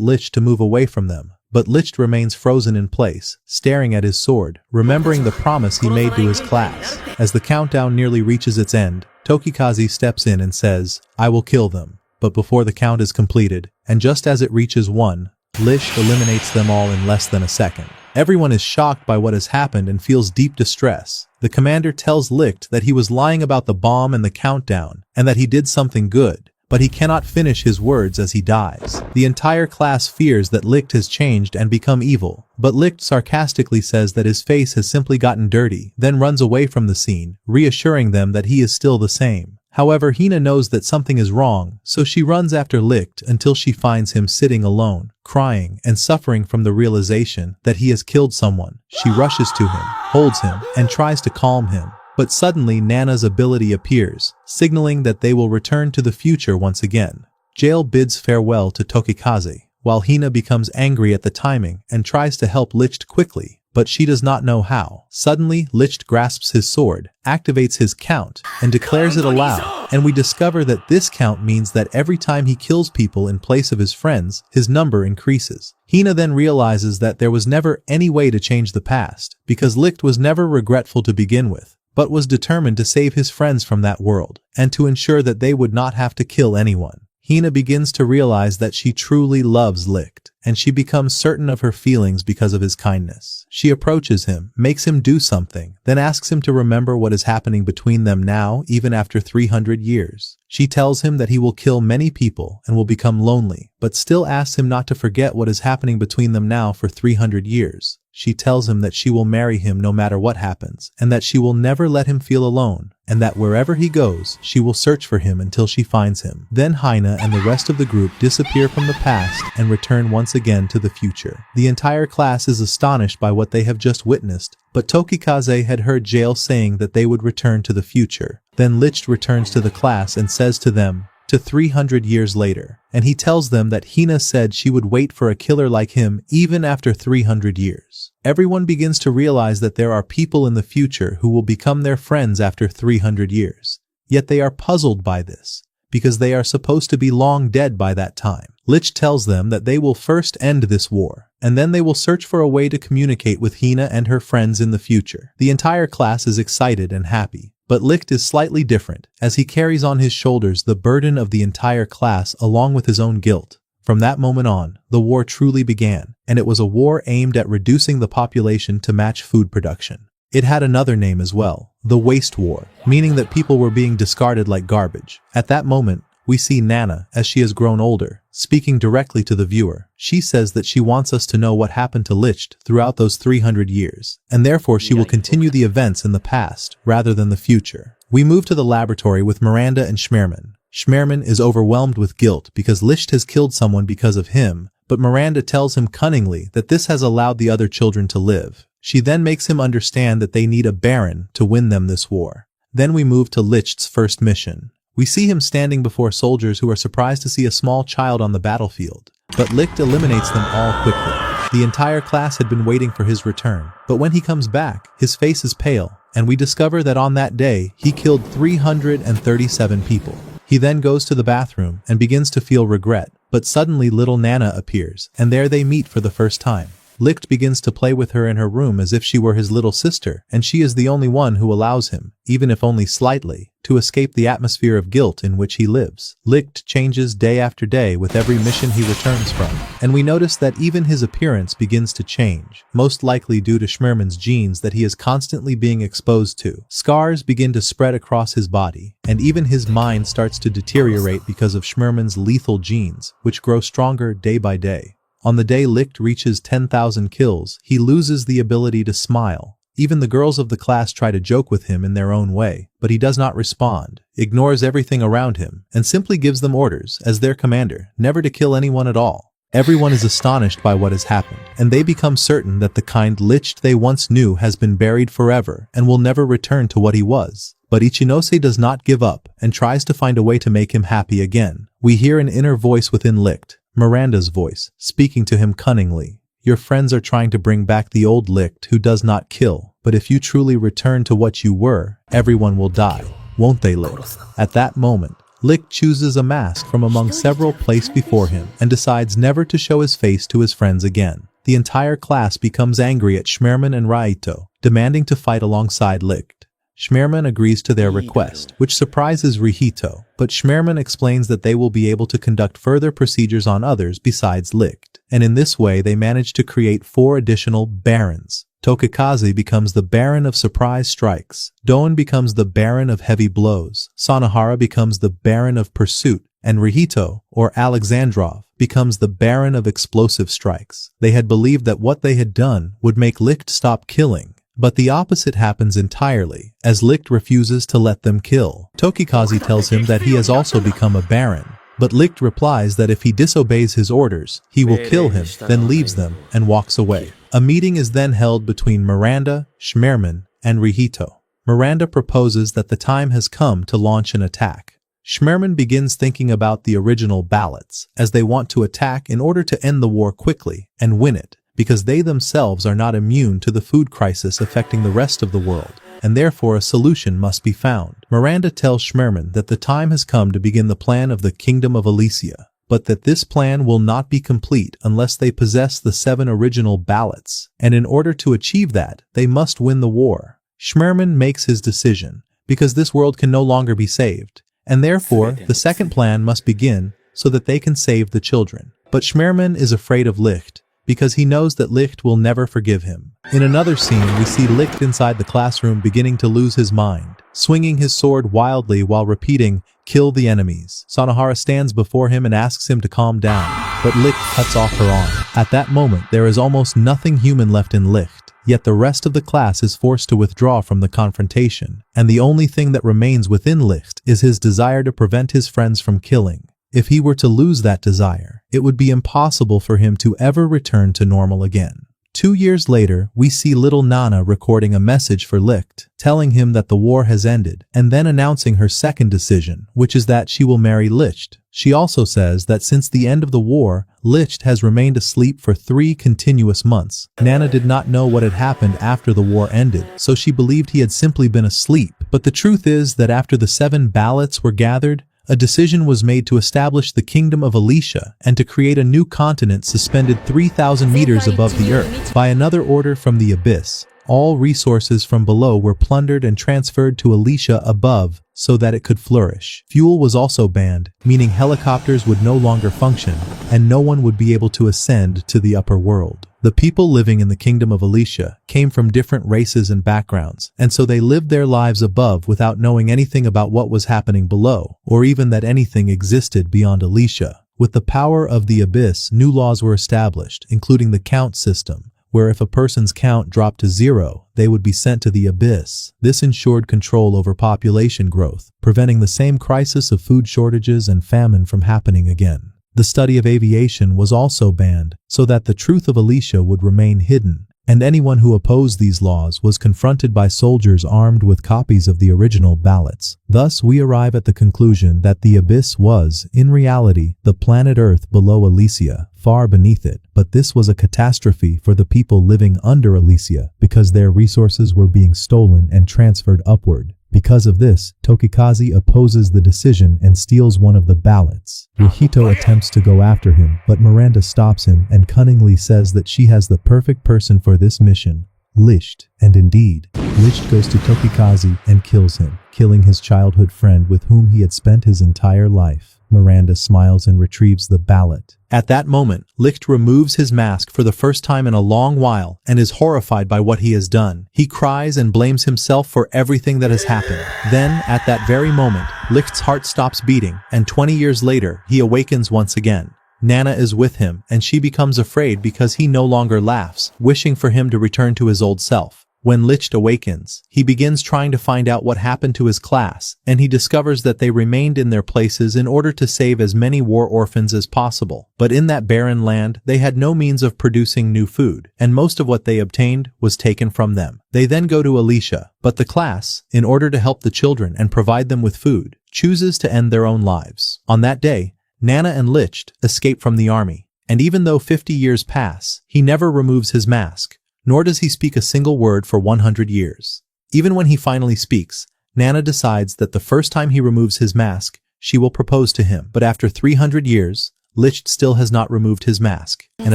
Licht to move away from them, but Licht remains frozen in place, staring at his sword, remembering the promise he made to his class. As the countdown nearly reaches its end, Tokikaze steps in and says, "I will kill them." But before the count is completed, and just as it reaches 1, Licht eliminates them all in less than a second. Everyone is shocked by what has happened and feels deep distress. The commander tells Licht that he was lying about the bomb and the countdown, and that he did something good, but he cannot finish his words as he dies. The entire class fears that Licht has changed and become evil, but Licht sarcastically says that his face has simply gotten dirty, then runs away from the scene, reassuring them that he is still the same. However, Hina knows that something is wrong, so she runs after Licht until she finds him sitting alone, crying and suffering from the realization that he has killed someone. She rushes to him, holds him, and tries to calm him. But suddenly Nana's ability appears, signaling that they will return to the future once again. Jail bids farewell to Tokikaze, while Hina becomes angry at the timing and tries to help Licht quickly, but she does not know how. Suddenly, Licht grasps his sword, activates his count, and declares it aloud, and we discover that this count means that every time he kills people in place of his friends, his number increases. Hina then realizes that there was never any way to change the past, because Licht was never regretful to begin with, but was determined to save his friends from that world, and to ensure that they would not have to kill anyone. Hina begins to realize that she truly loves Licht, and she becomes certain of her feelings because of his kindness. She approaches him, makes him do something, then asks him to remember what is happening between them now, even after 300 years. She tells him that he will kill many people and will become lonely, but still asks him not to forget what is happening between them now for 300 years. She tells him that she will marry him no matter what happens, and that she will never let him feel alone, and that wherever he goes, she will search for him until she finds him. Then Hina and the rest of the group disappear from the past and return once again to the future. The entire class is astonished by what they have just witnessed, but Tokikaze had heard Jail saying that they would return to the future. Then Licht returns to the class and says to them, to 300 years later, and he tells them that Hina said she would wait for a killer like him even after 300 years. Everyone begins to realize that there are people in the future who will become their friends after 300 years. Yet they are puzzled by this, because they are supposed to be long dead by that time. Licht tells them that they will first end this war, and then they will search for a way to communicate with Hina and her friends in the future. The entire class is excited and happy. But Licht is slightly different, as he carries on his shoulders the burden of the entire class along with his own guilt. From that moment on, the war truly began, and it was a war aimed at reducing the population to match food production. It had another name as well, the Waste War, meaning that people were being discarded like garbage. At that moment, we see Nana, as she has grown older, speaking directly to the viewer. She says that she wants us to know what happened to Licht throughout those 300 years, and therefore she will continue the events in the past rather than the future. We move to the laboratory with Miranda and Schmerman. Schmerman is overwhelmed with guilt because Licht has killed someone because of him, but Miranda tells him cunningly that this has allowed the other children to live. She then makes him understand that they need a Baron to win them this war. Then we move to Licht's first mission. We see him standing before soldiers who are surprised to see a small child on the battlefield, but Licht eliminates them all quickly. The entire class had been waiting for his return, but when he comes back, his face is pale, and we discover that on that day, he killed 337 people. He then goes to the bathroom and begins to feel regret, but suddenly little Nana appears, and there they meet for the first time. Licht begins to play with her in her room as if she were his little sister, and she is the only one who allows him, even if only slightly, to escape the atmosphere of guilt in which he lives. Licht changes day after day with every mission he returns from, and we notice that even his appearance begins to change, most likely due to Schmerman's genes that he is constantly being exposed to. Scars begin to spread across his body, and even his mind starts to deteriorate because of Schmerman's lethal genes, which grow stronger day by day. On the day Licht reaches 10,000 kills, he loses the ability to smile. Even the girls of the class try to joke with him in their own way, but he does not respond, ignores everything around him, and simply gives them orders, as their commander, never to kill anyone at all. Everyone is astonished by what has happened, and they become certain that the kind Licht they once knew has been buried forever and will never return to what he was. But Ichinose does not give up and tries to find a way to make him happy again. We hear an inner voice within Licht, Miranda's voice, speaking to him cunningly. Your friends are trying to bring back the old Licht who does not kill, but if you truly return to what you were, everyone will die, won't they, Licht? At that moment, Licht chooses a mask from among several placed before him and decides never to show his face to his friends again. The entire class becomes angry at Schmerman and Raito, demanding to fight alongside Licht. Schmerman agrees to their request, which surprises Rihito, but Schmerman explains that they will be able to conduct further procedures on others besides Licht, and in this way they manage to create 4 additional Barons. Tokikaze becomes the Baron of Surprise Strikes, Doan becomes the Baron of Heavy Blows, Sanahara becomes the Baron of Pursuit, and Rihito, or Alexandrov, becomes the Baron of Explosive Strikes. They had believed that what they had done would make Licht stop killing, But the opposite happens entirely, as Licht refuses to let them kill. Tokikaze tells him that he has also become a baron, but Licht replies that if he disobeys his orders, he will kill him, then leaves them and walks away. A meeting is then held between Miranda, Schmerman, and Rihito. Miranda proposes that the time has come to launch an attack. Schmerman begins thinking about the original ballots, as they want to attack in order to end the war quickly and win it, because they themselves are not immune to the food crisis affecting the rest of the world, and therefore a solution must be found. Miranda tells Schmerman that the time has come to begin the plan of the Kingdom of Elysia, but that this plan will not be complete unless they possess the 7 original ballots, and in order to achieve that, they must win the war. Schmerman makes his decision, because this world can no longer be saved, and therefore the second plan must begin so that they can save the children. But Schmerman is afraid of Licht, because he knows that Licht will never forgive him. In another scene, we see Licht inside the classroom beginning to lose his mind, swinging his sword wildly while repeating, "Kill the enemies." Sanohara stands before him and asks him to calm down, but Licht cuts off her arm. At that moment, there is almost nothing human left in Licht. Yet the rest of the class is forced to withdraw from the confrontation, and the only thing that remains within Licht is his desire to prevent his friends from killing. If he were to lose that desire, it would be impossible for him to ever return to normal again. 2 years later, we see little Nana recording a message for Licht, telling him that the war has ended, and then announcing her second decision, which is that she will marry Licht. She also says that since the end of the war, Licht has remained asleep for 3 continuous months. Nana did not know what had happened after the war ended, so she believed he had simply been asleep. But the truth is that after the 7 ballots were gathered, a decision was made to establish the Kingdom of Elysia and to create a new continent suspended 3,000 meters above the earth. By another order from the abyss, all resources from below were plundered and transferred to Elysia above so that it could flourish. Fuel was also banned, meaning helicopters would no longer function, and no one would be able to ascend to the upper world. The people living in the Kingdom of Elysia came from different races and backgrounds, and so they lived their lives above without knowing anything about what was happening below, or even that anything existed beyond Elysia. With the power of the abyss, new laws were established, including the count system, where if a person's count dropped to 0, they would be sent to the abyss. This ensured control over population growth, preventing the same crisis of food shortages and famine from happening again. The study of aviation was also banned, so that the truth of Elysia would remain hidden, and anyone who opposed these laws was confronted by soldiers armed with copies of the original ballots. Thus, we arrive at the conclusion that the abyss was, in reality, the planet Earth below Elysia, far beneath it. But this was a catastrophe for the people living under Elysia, because their resources were being stolen and transferred upward. Because of this, Tokikaze opposes the decision and steals one of the ballots. Rihito attempts to go after him, but Miranda stops him and cunningly says that she has the perfect person for this mission, Licht. And indeed, Licht goes to Tokikaze and kills him, killing his childhood friend with whom he had spent his entire life. Miranda smiles and retrieves the ballot. At that moment, Licht removes his mask for the first time in a long while and is horrified by what he has done. He cries and blames himself for everything that has happened. Then, at that very moment, Licht's heart stops beating, and 20 years later, he awakens once again. Nana is with him, and she becomes afraid because he no longer laughs, wishing for him to return to his old self. When Licht awakens, he begins trying to find out what happened to his class, and he discovers that they remained in their places in order to save as many war orphans as possible. But in that barren land, they had no means of producing new food, and most of what they obtained was taken from them. They then go to Elysia, but the class, in order to help the children and provide them with food, chooses to end their own lives. On that day, Nana and Licht escape from the army, and even though 50 years pass, he never removes his mask. Nor does he speak a single word for 100 years. Even when he finally speaks, Nana decides that the first time he removes his mask, she will propose to him. But after 300 years, Licht still has not removed his mask. And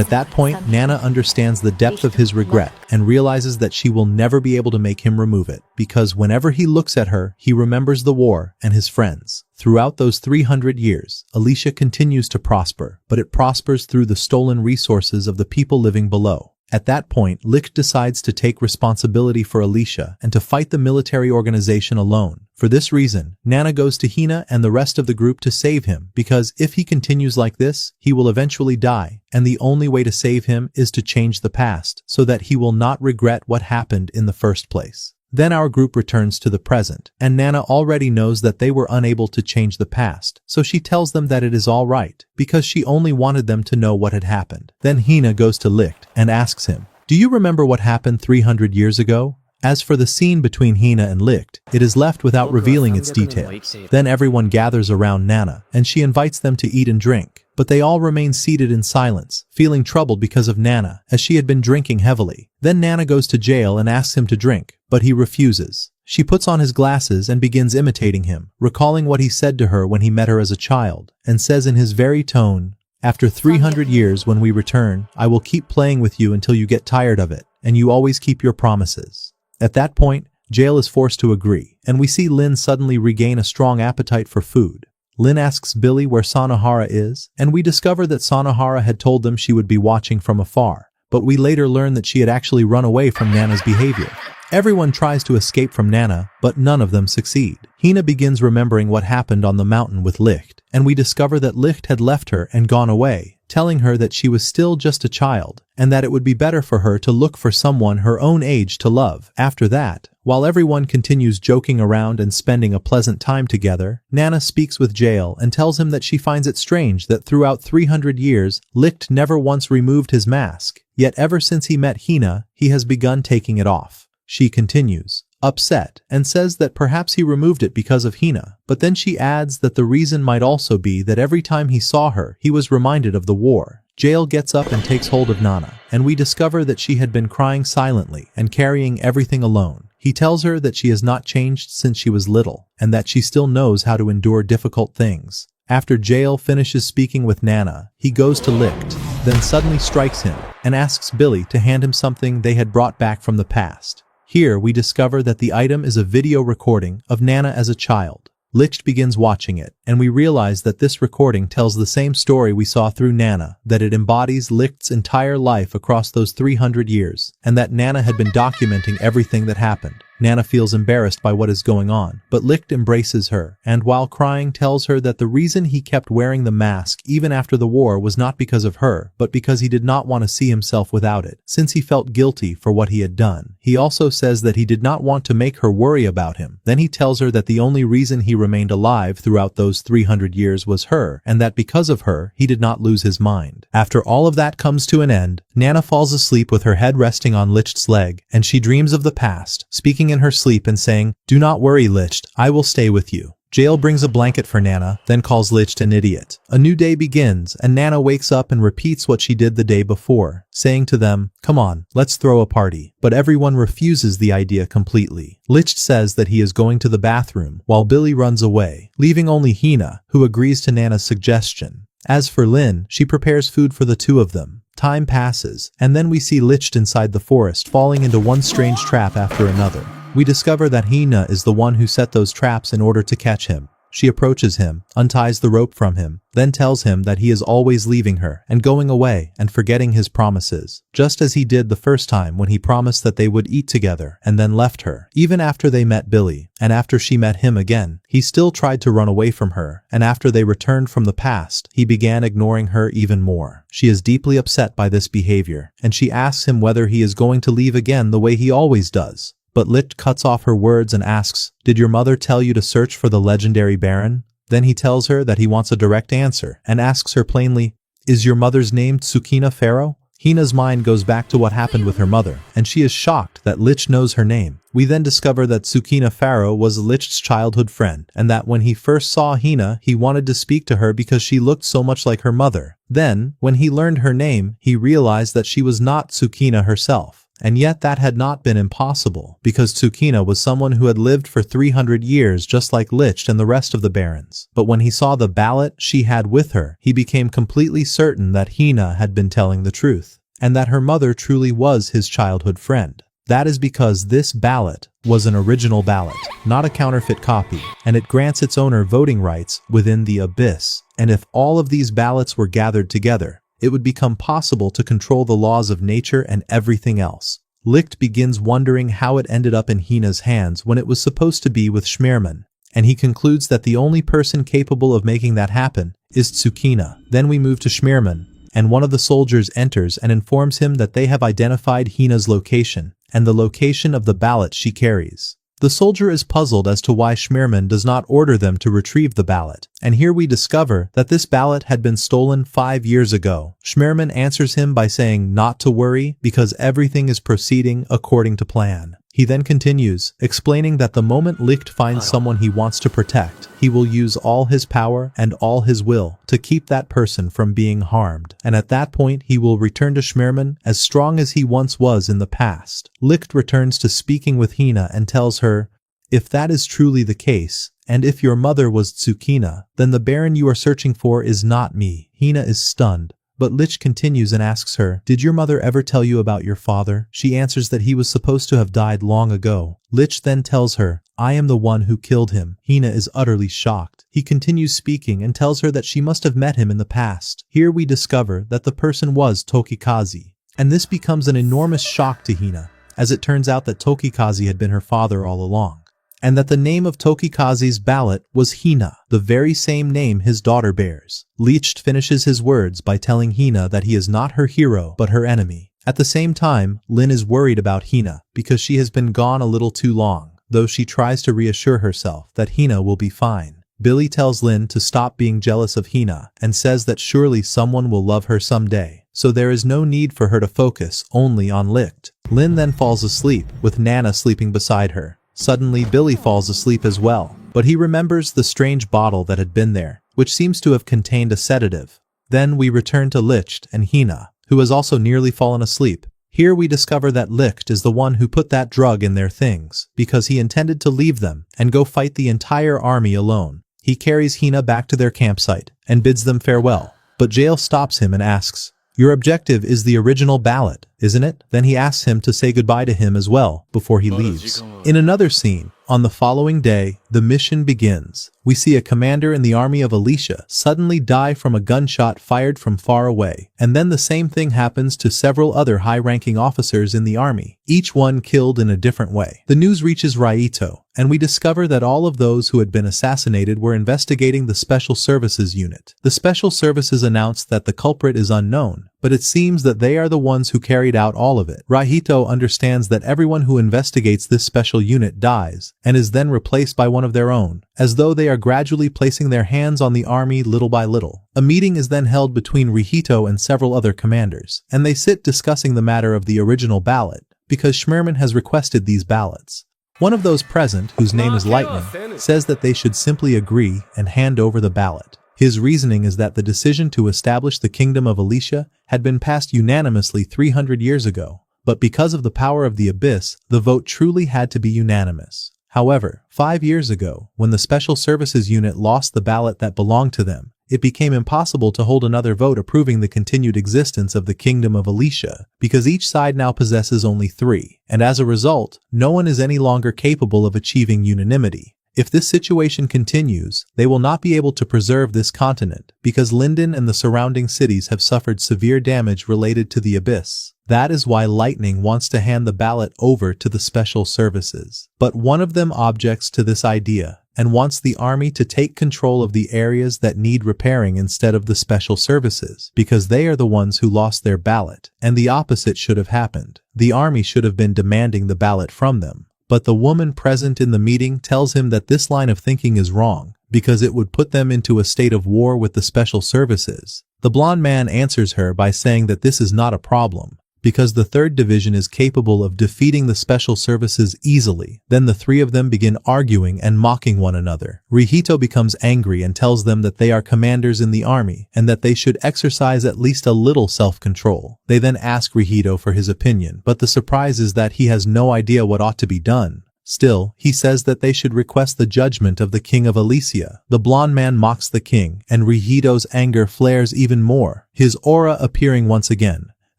at that point, Nana understands the depth of his regret and realizes that she will never be able to make him remove it, because whenever he looks at her, he remembers the war and his friends. Throughout those 300 years, Elysia continues to prosper, but it prospers through the stolen resources of the people living below. At that point, Licht decides to take responsibility for Alicia and to fight the military organization alone. For this reason, Nana goes to Hina and the rest of the group to save him because if he continues like this, he will eventually die, and the only way to save him is to change the past so that he will not regret what happened in the first place. Then our group returns to the present, and Nana already knows that they were unable to change the past, so she tells them that it is all right, because she only wanted them to know what had happened. Then Hina goes to Licht and asks him, "Do you remember what happened 300 years ago?" As for the scene between Hina and Licht, it is left without revealing its details. Then everyone gathers around Nana, and she invites them to eat and drink. But they all remain seated in silence, feeling troubled because of Nana, as she had been drinking heavily. Then Nana goes to jail and asks him to drink, but he refuses. She puts on his glasses and begins imitating him, recalling what he said to her when he met her as a child, and says in his very tone, "After 300 years when we return, I will keep playing with you until you get tired of it, and you always keep your promises." At that point, Jail is forced to agree, and we see Lin suddenly regain a strong appetite for food. Lin asks Billy where Sanohara is, and we discover that Sanohara had told them she would be watching from afar, but we later learn that she had actually run away from Nana's behavior. Everyone tries to escape from Nana, but none of them succeed. Hina begins remembering what happened on the mountain with Licht, and we discover that Licht had left her and gone away, telling her that she was still just a child, and that it would be better for her to look for someone her own age to love. After that, while everyone continues joking around and spending a pleasant time together, Nana speaks with Jail and tells him that she finds it strange that throughout 300 years, Licht never once removed his mask, yet ever since he met Hina, he has begun taking it off. She continues, upset, and says that perhaps he removed it because of Hina, but then she adds that the reason might also be that every time he saw her, he was reminded of the war. Jail gets up and takes hold of Nana, and we discover that she had been crying silently and carrying everything alone. He tells her that she has not changed since she was little, and that she still knows how to endure difficult things. After Jail finishes speaking with Nana, he goes to Licht, then suddenly strikes him, and asks Billy to hand him something they had brought back from the past. Here we discover that the item is a video recording of Nana as a child. Licht begins watching it, and we realize that this recording tells the same story we saw through Nana, that it embodies Licht's entire life across those 300 years, and that Nana had been documenting everything that happened. Nana feels embarrassed by what is going on, but Licht embraces her, and while crying tells her that the reason he kept wearing the mask even after the war was not because of her, but because he did not want to see himself without it, since he felt guilty for what he had done. He also says that he did not want to make her worry about him. Then he tells her that the only reason he remained alive throughout those 300 years was her, and that because of her, he did not lose his mind. After all of that comes to an end, Nana falls asleep with her head resting on Licht's leg, and she dreams of the past, speaking in her sleep and saying, "Do not worry, Licht, I will stay with you." Jail brings a blanket for Nana, then calls Licht an idiot. A new day begins, and Nana wakes up and repeats what she did the day before, saying to them, "Come on, let's throw a party." But everyone refuses the idea completely. Licht says that he is going to the bathroom, while Billy runs away, leaving only Hina, who agrees to Nana's suggestion. As for Lin, she prepares food for the two of them. Time passes, and then we see Licht inside the forest falling into one strange trap after another. We discover that Hina is the one who set those traps in order to catch him. She approaches him, unties the rope from him, then tells him that he is always leaving her and going away and forgetting his promises, just as he did the first time when he promised that they would eat together and then left her. Even after they met Billy, and after she met him again, he still tried to run away from her, and after they returned from the past, he began ignoring her even more. She is deeply upset by this behavior, and she asks him whether he is going to leave again the way he always does. But Licht cuts off her words and asks, "Did your mother tell you to search for the legendary Baron?" Then he tells her that he wants a direct answer and asks her plainly, "Is your mother's name Tsukina Pharaoh?" Hina's mind goes back to what happened with her mother, and she is shocked that Licht knows her name. We then discover that Tsukina Pharaoh was Licht's childhood friend, and that when he first saw Hina, he wanted to speak to her because she looked so much like her mother. Then, when he learned her name, he realized that she was not Tsukina herself. And yet that had not been impossible, because Tsukina was someone who had lived for 300 years just like Licht and the rest of the barons. But when he saw the ballot she had with her, he became completely certain that Hina had been telling the truth, and that her mother truly was his childhood friend. That is because this ballot was an original ballot, not a counterfeit copy, and it grants its owner voting rights within the abyss. And if all of these ballots were gathered together, it would become possible to control the laws of nature and everything else. Licht begins wondering how it ended up in Hina's hands when it was supposed to be with Schmearman, and he concludes that the only person capable of making that happen is Tsukina. Then we move to Schmearman, and one of the soldiers enters and informs him that they have identified Hina's location and the location of the ballot she carries. The soldier is puzzled as to why Schmearman does not order them to retrieve the ballot, and here we discover that this ballot had been stolen 5 years ago. Schmearman answers him by saying not to worry because everything is proceeding according to plan. He then continues, explaining that the moment Licht finds someone he wants to protect, he will use all his power and all his will to keep that person from being harmed, and at that point he will return to Schmearman as strong as he once was in the past. Licht returns to speaking with Hina and tells her, if that is truly the case, and if your mother was Tsukina, then the Baron you are searching for is not me. Hina is stunned. But Lich continues and asks her, did your mother ever tell you about your father? She answers that he was supposed to have died long ago. Lich then tells her, I am the one who killed him. Hina is utterly shocked. He continues speaking and tells her that she must have met him in the past. Here we discover that the person was Tokikaze. And this becomes an enormous shock to Hina, as it turns out that Tokikaze had been her father all along, and that the name of Tokikaze's ballot was Hina, the very same name his daughter bears. Licht finishes his words by telling Hina that he is not her hero but her enemy. At the same time, Lin is worried about Hina because she has been gone a little too long, though she tries to reassure herself that Hina will be fine. Billy tells Lin to stop being jealous of Hina and says that surely someone will love her someday, so there is no need for her to focus only on Licht. Lin then falls asleep, with Nana sleeping beside her. Suddenly, Billy falls asleep as well, but he remembers the strange bottle that had been there, which seems to have contained a sedative. Then we return to Licht and Hina, who has also nearly fallen asleep. Here we discover that Licht is the one who put that drug in their things, because he intended to leave them and go fight the entire army alone. He carries Hina back to their campsite and bids them farewell, but Jail stops him and asks, your objective is the original ballot, isn't it? Then he asks him to say goodbye to him as well before he leaves. In another scene, on the following day, the mission begins. We see a commander in the army of Alicia suddenly die from a gunshot fired from far away, and then the same thing happens to several other high-ranking officers in the army, each one killed in a different way. The news reaches Raito, and we discover that all of those who had been assassinated were investigating the Special Services unit. The Special Services announced that the culprit is unknown, but it seems that they are the ones who carried out all of it. Raito understands that everyone who investigates this special unit dies, and is then replaced by one of their own, as though they are gradually placing their hands on the army little by little. A meeting is then held between Rihito and several other commanders, and they sit discussing the matter of the original ballot, because Schmearman has requested these ballots. One of those present, whose name is Lightning, says that they should simply agree and hand over the ballot. His reasoning is that the decision to establish the kingdom of Alicia had been passed unanimously 300 years ago, but because of the power of the abyss, the vote truly had to be unanimous. However, 5 years ago, when the Special Services unit lost the ballot that belonged to them, it became impossible to hold another vote approving the continued existence of the Kingdom of Alicia, because each side now possesses only 3, and as a result, no one is any longer capable of achieving unanimity. If this situation continues, they will not be able to preserve this continent, because Linden and the surrounding cities have suffered severe damage related to the abyss. That is why Lightning wants to hand the ballot over to the Special Services. But one of them objects to this idea, and wants the army to take control of the areas that need repairing instead of the Special Services, because they are the ones who lost their ballot, and the opposite should have happened. The army should have been demanding the ballot from them. But the woman present in the meeting tells him that this line of thinking is wrong, because it would put them into a state of war with the Special Services. The blonde man answers her by saying that this is not a problem, because the 3rd Division is capable of defeating the Special Services easily. Then the 3 of them begin arguing and mocking one another. Rihito becomes angry and tells them that they are commanders in the army, and that they should exercise at least a little self-control. They then ask Rihito for his opinion, but the surprise is that he has no idea what ought to be done. Still, he says that they should request the judgment of the King of Alicia. The blonde man mocks the king, and Rihito's anger flares even more, his aura appearing once again.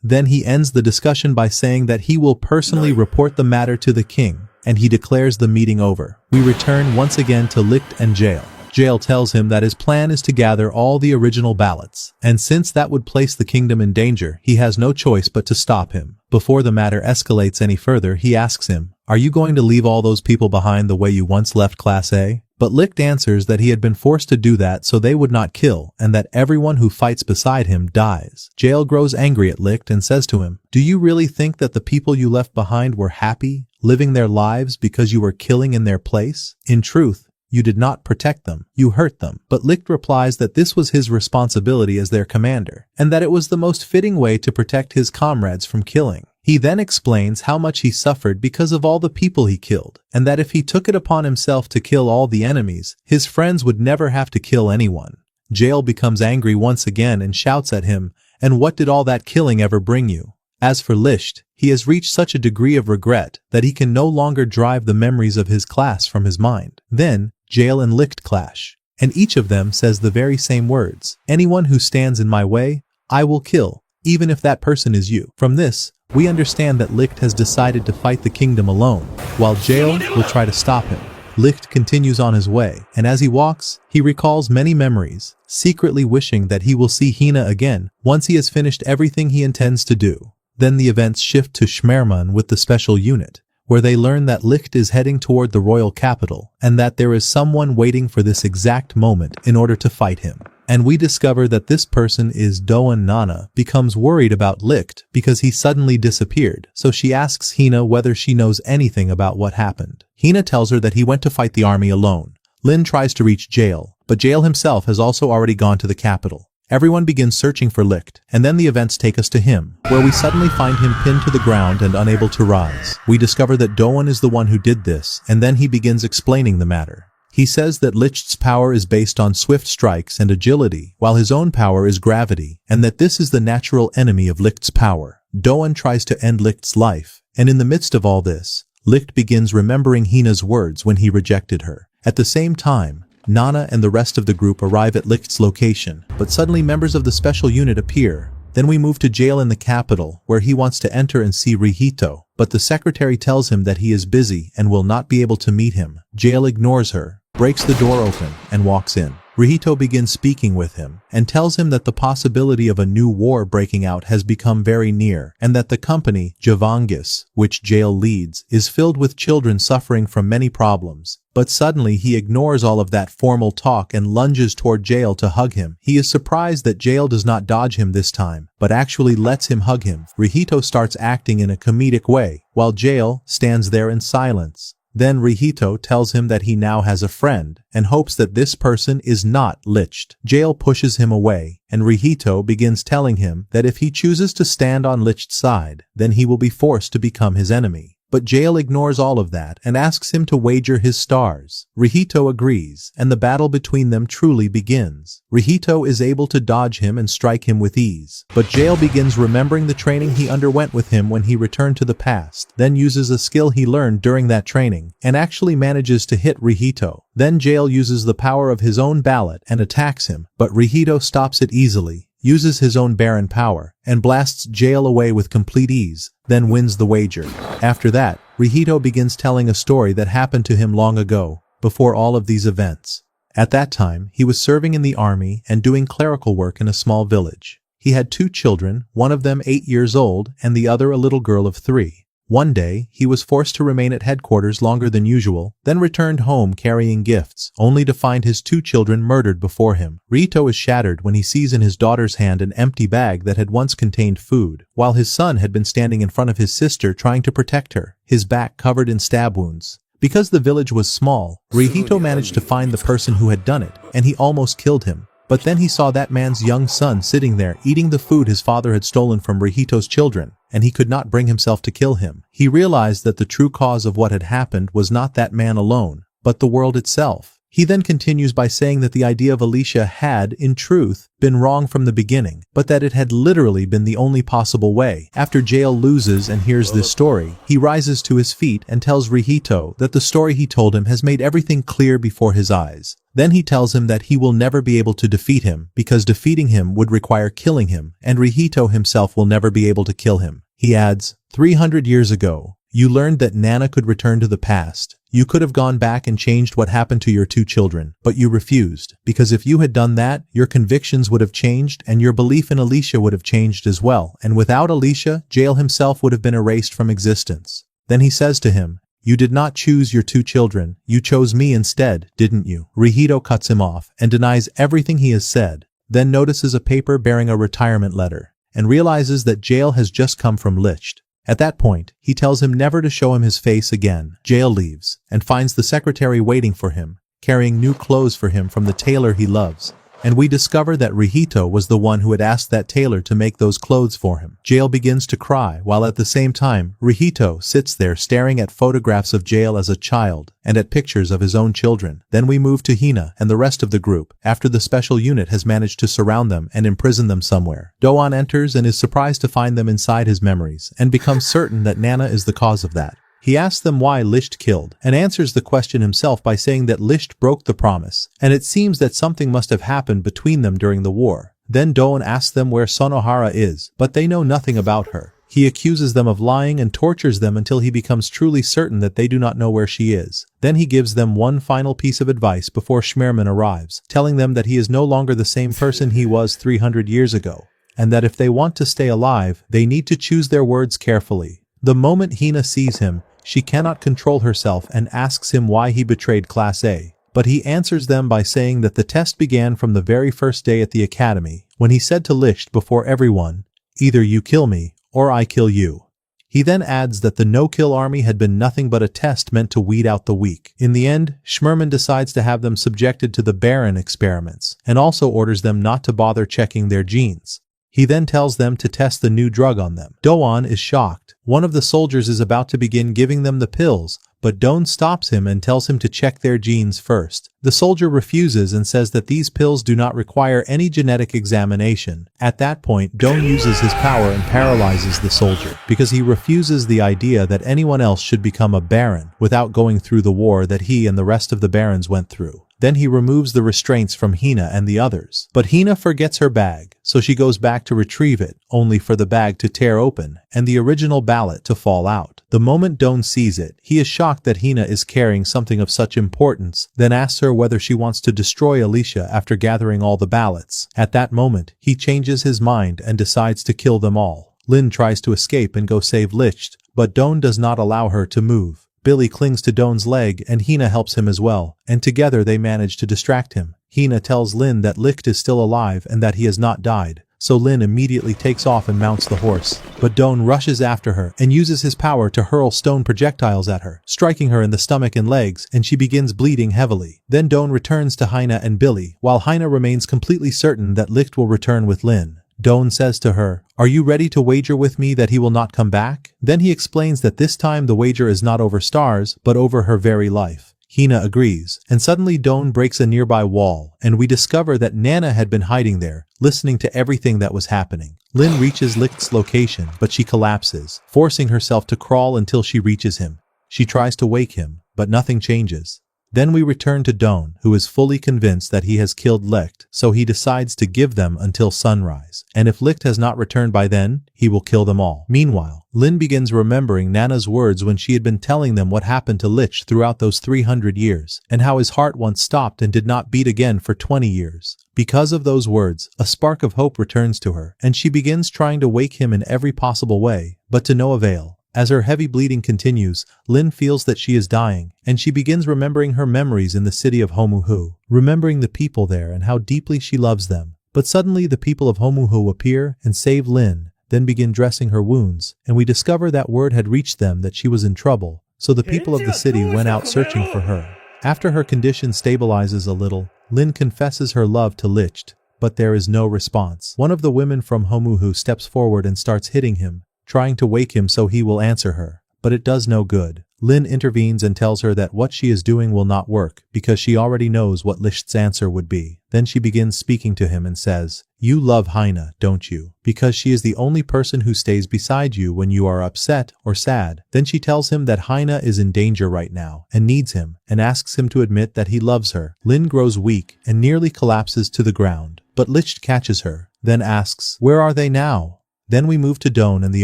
Then he ends the discussion by saying that he will personally report the matter to the king, and he declares the meeting over. We return once again to Licht and Jail. Jail tells him that his plan is to gather all the original ballots, and since that would place the kingdom in danger, he has no choice but to stop him. Before the matter escalates any further, he asks him, "Are you going to leave all those people behind the way you once left Class A?" But Licht answers that he had been forced to do that so they would not kill, and that everyone who fights beside him dies. Jail grows angry at Licht and says to him, "Do you really think that the people you left behind were happy, living their lives because you were killing in their place? In truth, you did not protect them, you hurt them." But Licht replies that this was his responsibility as their commander, and that it was the most fitting way to protect his comrades from killing. He then explains how much he suffered because of all the people he killed, and that if he took it upon himself to kill all the enemies, his friends would never have to kill anyone. Jail becomes angry once again and shouts at him, "And what did all that killing ever bring you?" As for Licht, he has reached such a degree of regret that he can no longer drive the memories of his class from his mind. Then, Jail and Licht clash, and each of them says the very same words, "Anyone who stands in my way, I will kill, even if that person is you." From this, we understand that Licht has decided to fight the kingdom alone, while Jail will try to stop him. Licht continues on his way, and as he walks, he recalls many memories, secretly wishing that he will see Hina again once he has finished everything he intends to do. Then the events shift to Schmerman with the special unit, where they learn that Licht is heading toward the royal capital, and that there is someone waiting for this exact moment in order to fight him. And we discover that this person is Doan. Nana becomes worried about Licht because he suddenly disappeared, so she asks Hina whether she knows anything about what happened. Hina tells her that he went to fight the army alone. Lin tries to reach Jail, but Jail himself has also already gone to the capital. Everyone begins searching for Licht, and then the events take us to him, where we suddenly find him pinned to the ground and unable to rise. We discover that Doan is the one who did this, and then he begins explaining the matter. He says that Licht's power is based on swift strikes and agility, while his own power is gravity, and that this is the natural enemy of Licht's power. Doan tries to end Licht's life, and in the midst of all this, Licht begins remembering Hina's words when he rejected her. At the same time, Nana and the rest of the group arrive at Licht's location, but suddenly members of the special unit appear. Then we move to Jail in the capital, where he wants to enter and see Rihito, but the secretary tells him that he is busy and will not be able to meet him. Jail ignores her, breaks the door open, and walks in. Rihito begins speaking with him, and tells him that the possibility of a new war breaking out has become very near, and that the company, Javangis, which Jail leads, is filled with children suffering from many problems. But suddenly he ignores all of that formal talk and lunges toward Jail to hug him. He is surprised that Jail does not dodge him this time, but actually lets him hug him. Rihito starts acting in a comedic way, while Jail stands there in silence. Then Rihito tells him that he now has a friend, and hopes that this person is not Licht. Jail pushes him away, and Rihito begins telling him that if he chooses to stand on Licht's side, then he will be forced to become his enemy. But Jail ignores all of that and asks him to wager his stars. Rihito agrees, and the battle between them truly begins. Rihito is able to dodge him and strike him with ease, but Jail begins remembering the training he underwent with him when he returned to the past, then uses a skill he learned during that training, and actually manages to hit Rihito. Then Jail uses the power of his own ballot and attacks him, but Rihito stops it easily, uses his own Baron power, and blasts Jail away with complete ease, then wins the wager. After that, Rihito begins telling a story that happened to him long ago, before all of these events. At that time, he was serving in the army and doing clerical work in a small village. He had 2 children, one of them 8 years old, and the other a little girl of 3. One day, he was forced to remain at headquarters longer than usual, then returned home carrying gifts, only to find his 2 children murdered before him. Rito is shattered when he sees in his daughter's hand an empty bag that had once contained food, while his son had been standing in front of his sister trying to protect her, his back covered in stab wounds. Because the village was small, Rihito managed to find the person who had done it, and he almost killed him. But then he saw that man's young son sitting there eating the food his father had stolen from Rihito's children, and he could not bring himself to kill him. He realized that the true cause of what had happened was not that man alone, but the world itself. He then continues by saying that the idea of Alicia had, in truth, been wrong from the beginning, but that it had literally been the only possible way. After Jail loses and hears this story, he rises to his feet and tells Rihito that the story he told him has made everything clear before his eyes. Then he tells him that he will never be able to defeat him, because defeating him would require killing him, and Rihito himself will never be able to kill him. He adds, 300 years ago, You learned that Nana could return to the past. You could have gone back and changed what happened to your 2 children, but you refused, because if you had done that, your convictions would have changed and your belief in Alicia would have changed as well, and without Alicia, Jail himself would have been erased from existence. Then he says to him, "You did not choose your 2 children, you chose me instead, didn't you?" Rihito cuts him off and denies everything he has said, then notices a paper bearing a retirement letter, and realizes that Jail has just come from Licht. At that point, he tells him never to show him his face again. Jail leaves, and finds the secretary waiting for him, carrying new clothes for him from the tailor he loves. And we discover that Rihito was the one who had asked that tailor to make those clothes for him. Jail begins to cry, while at the same time, Rihito sits there staring at photographs of Jail as a child, and at pictures of his own children. Then we move to Hina and the rest of the group, after the special unit has managed to surround them and imprison them somewhere. Doan enters and is surprised to find them inside his memories, and becomes certain that Nana is the cause of that. He asks them why Licht killed, and answers the question himself by saying that Licht broke the promise, and it seems that something must have happened between them during the war. Then Doan asks them where Sonohara is, but they know nothing about her. He accuses them of lying and tortures them until he becomes truly certain that they do not know where she is. Then he gives them one final piece of advice before Schmerman arrives, telling them that he is no longer the same person he was 300 years ago, and that if they want to stay alive, they need to choose their words carefully. The moment Hina sees him, she cannot control herself and asks him why he betrayed Class A. But he answers them by saying that the test began from the very first day at the academy, when he said to Licht before everyone, "Either you kill me, or I kill you." He then adds that the no-kill army had been nothing but a test meant to weed out the weak. In the end, Schmerman decides to have them subjected to the Baron experiments, and also orders them not to bother checking their genes. He then tells them to test the new drug on them. Doan is shocked. One of the soldiers is about to begin giving them the pills, but Doan stops him and tells him to check their genes first. The soldier refuses and says that these pills do not require any genetic examination. At that point, Doan uses his power and paralyzes the soldier, because he refuses the idea that anyone else should become a baron without going through the war that he and the rest of the barons went through. Then he removes the restraints from Hina and the others. But Hina forgets her bag, so she goes back to retrieve it, only for the bag to tear open and the original ballot to fall out. The moment Doan sees it, he is shocked that Hina is carrying something of such importance, then asks her whether she wants to destroy Alicia after gathering all the ballots. At that moment, he changes his mind and decides to kill them all. Lin tries to escape and go save Licht, but Doan does not allow her to move. Billy clings to Doan's leg and Hina helps him as well, and together they manage to distract him. Hina tells Lin that Licht is still alive and that he has not died, so Lin immediately takes off and mounts the horse. But Doan rushes after her and uses his power to hurl stone projectiles at her, striking her in the stomach and legs, and she begins bleeding heavily. Then Doan returns to Hina and Billy, while Hina remains completely certain that Licht will return with Lin. Doan says to her, "Are you ready to wager with me that he will not come back?" Then he explains that this time the wager is not over stars, but over her very life. Hina agrees, and suddenly Doan breaks a nearby wall, and we discover that Nana had been hiding there, listening to everything that was happening. Lin reaches Licht's location, but she collapses, forcing herself to crawl until she reaches him. She tries to wake him, but nothing changes. Then we return to Doan, who is fully convinced that he has killed Licht, so he decides to give them until sunrise, and if Licht has not returned by then, he will kill them all. Meanwhile, Lin begins remembering Nana's words when she had been telling them what happened to Licht throughout those 300 years, and how his heart once stopped and did not beat again for 20 years. Because of those words, a spark of hope returns to her, and she begins trying to wake him in every possible way, but to no avail. As her heavy bleeding continues, Lin feels that she is dying, and she begins remembering her memories in the city of Homuhu, remembering the people there and how deeply she loves them. But suddenly the people of Homuhu appear and save Lin, then begin dressing her wounds, and we discover that word had reached them that she was in trouble, so the people of the city went out searching for her. After her condition stabilizes a little, Lin confesses her love to Licht, but there is no response. One of the women from Homuhu steps forward and starts hitting him, trying to wake him so he will answer her, but it does no good. Lin intervenes and tells her that what she is doing will not work, because she already knows what Licht's answer would be. Then she begins speaking to him and says, "You love Hina, don't you? Because she is the only person who stays beside you when you are upset or sad." Then she tells him that Hina is in danger right now and needs him, and asks him to admit that he loves her. Lin grows weak and nearly collapses to the ground, but Licht catches her, then asks, "Where are they now?" Then we move to Doan and the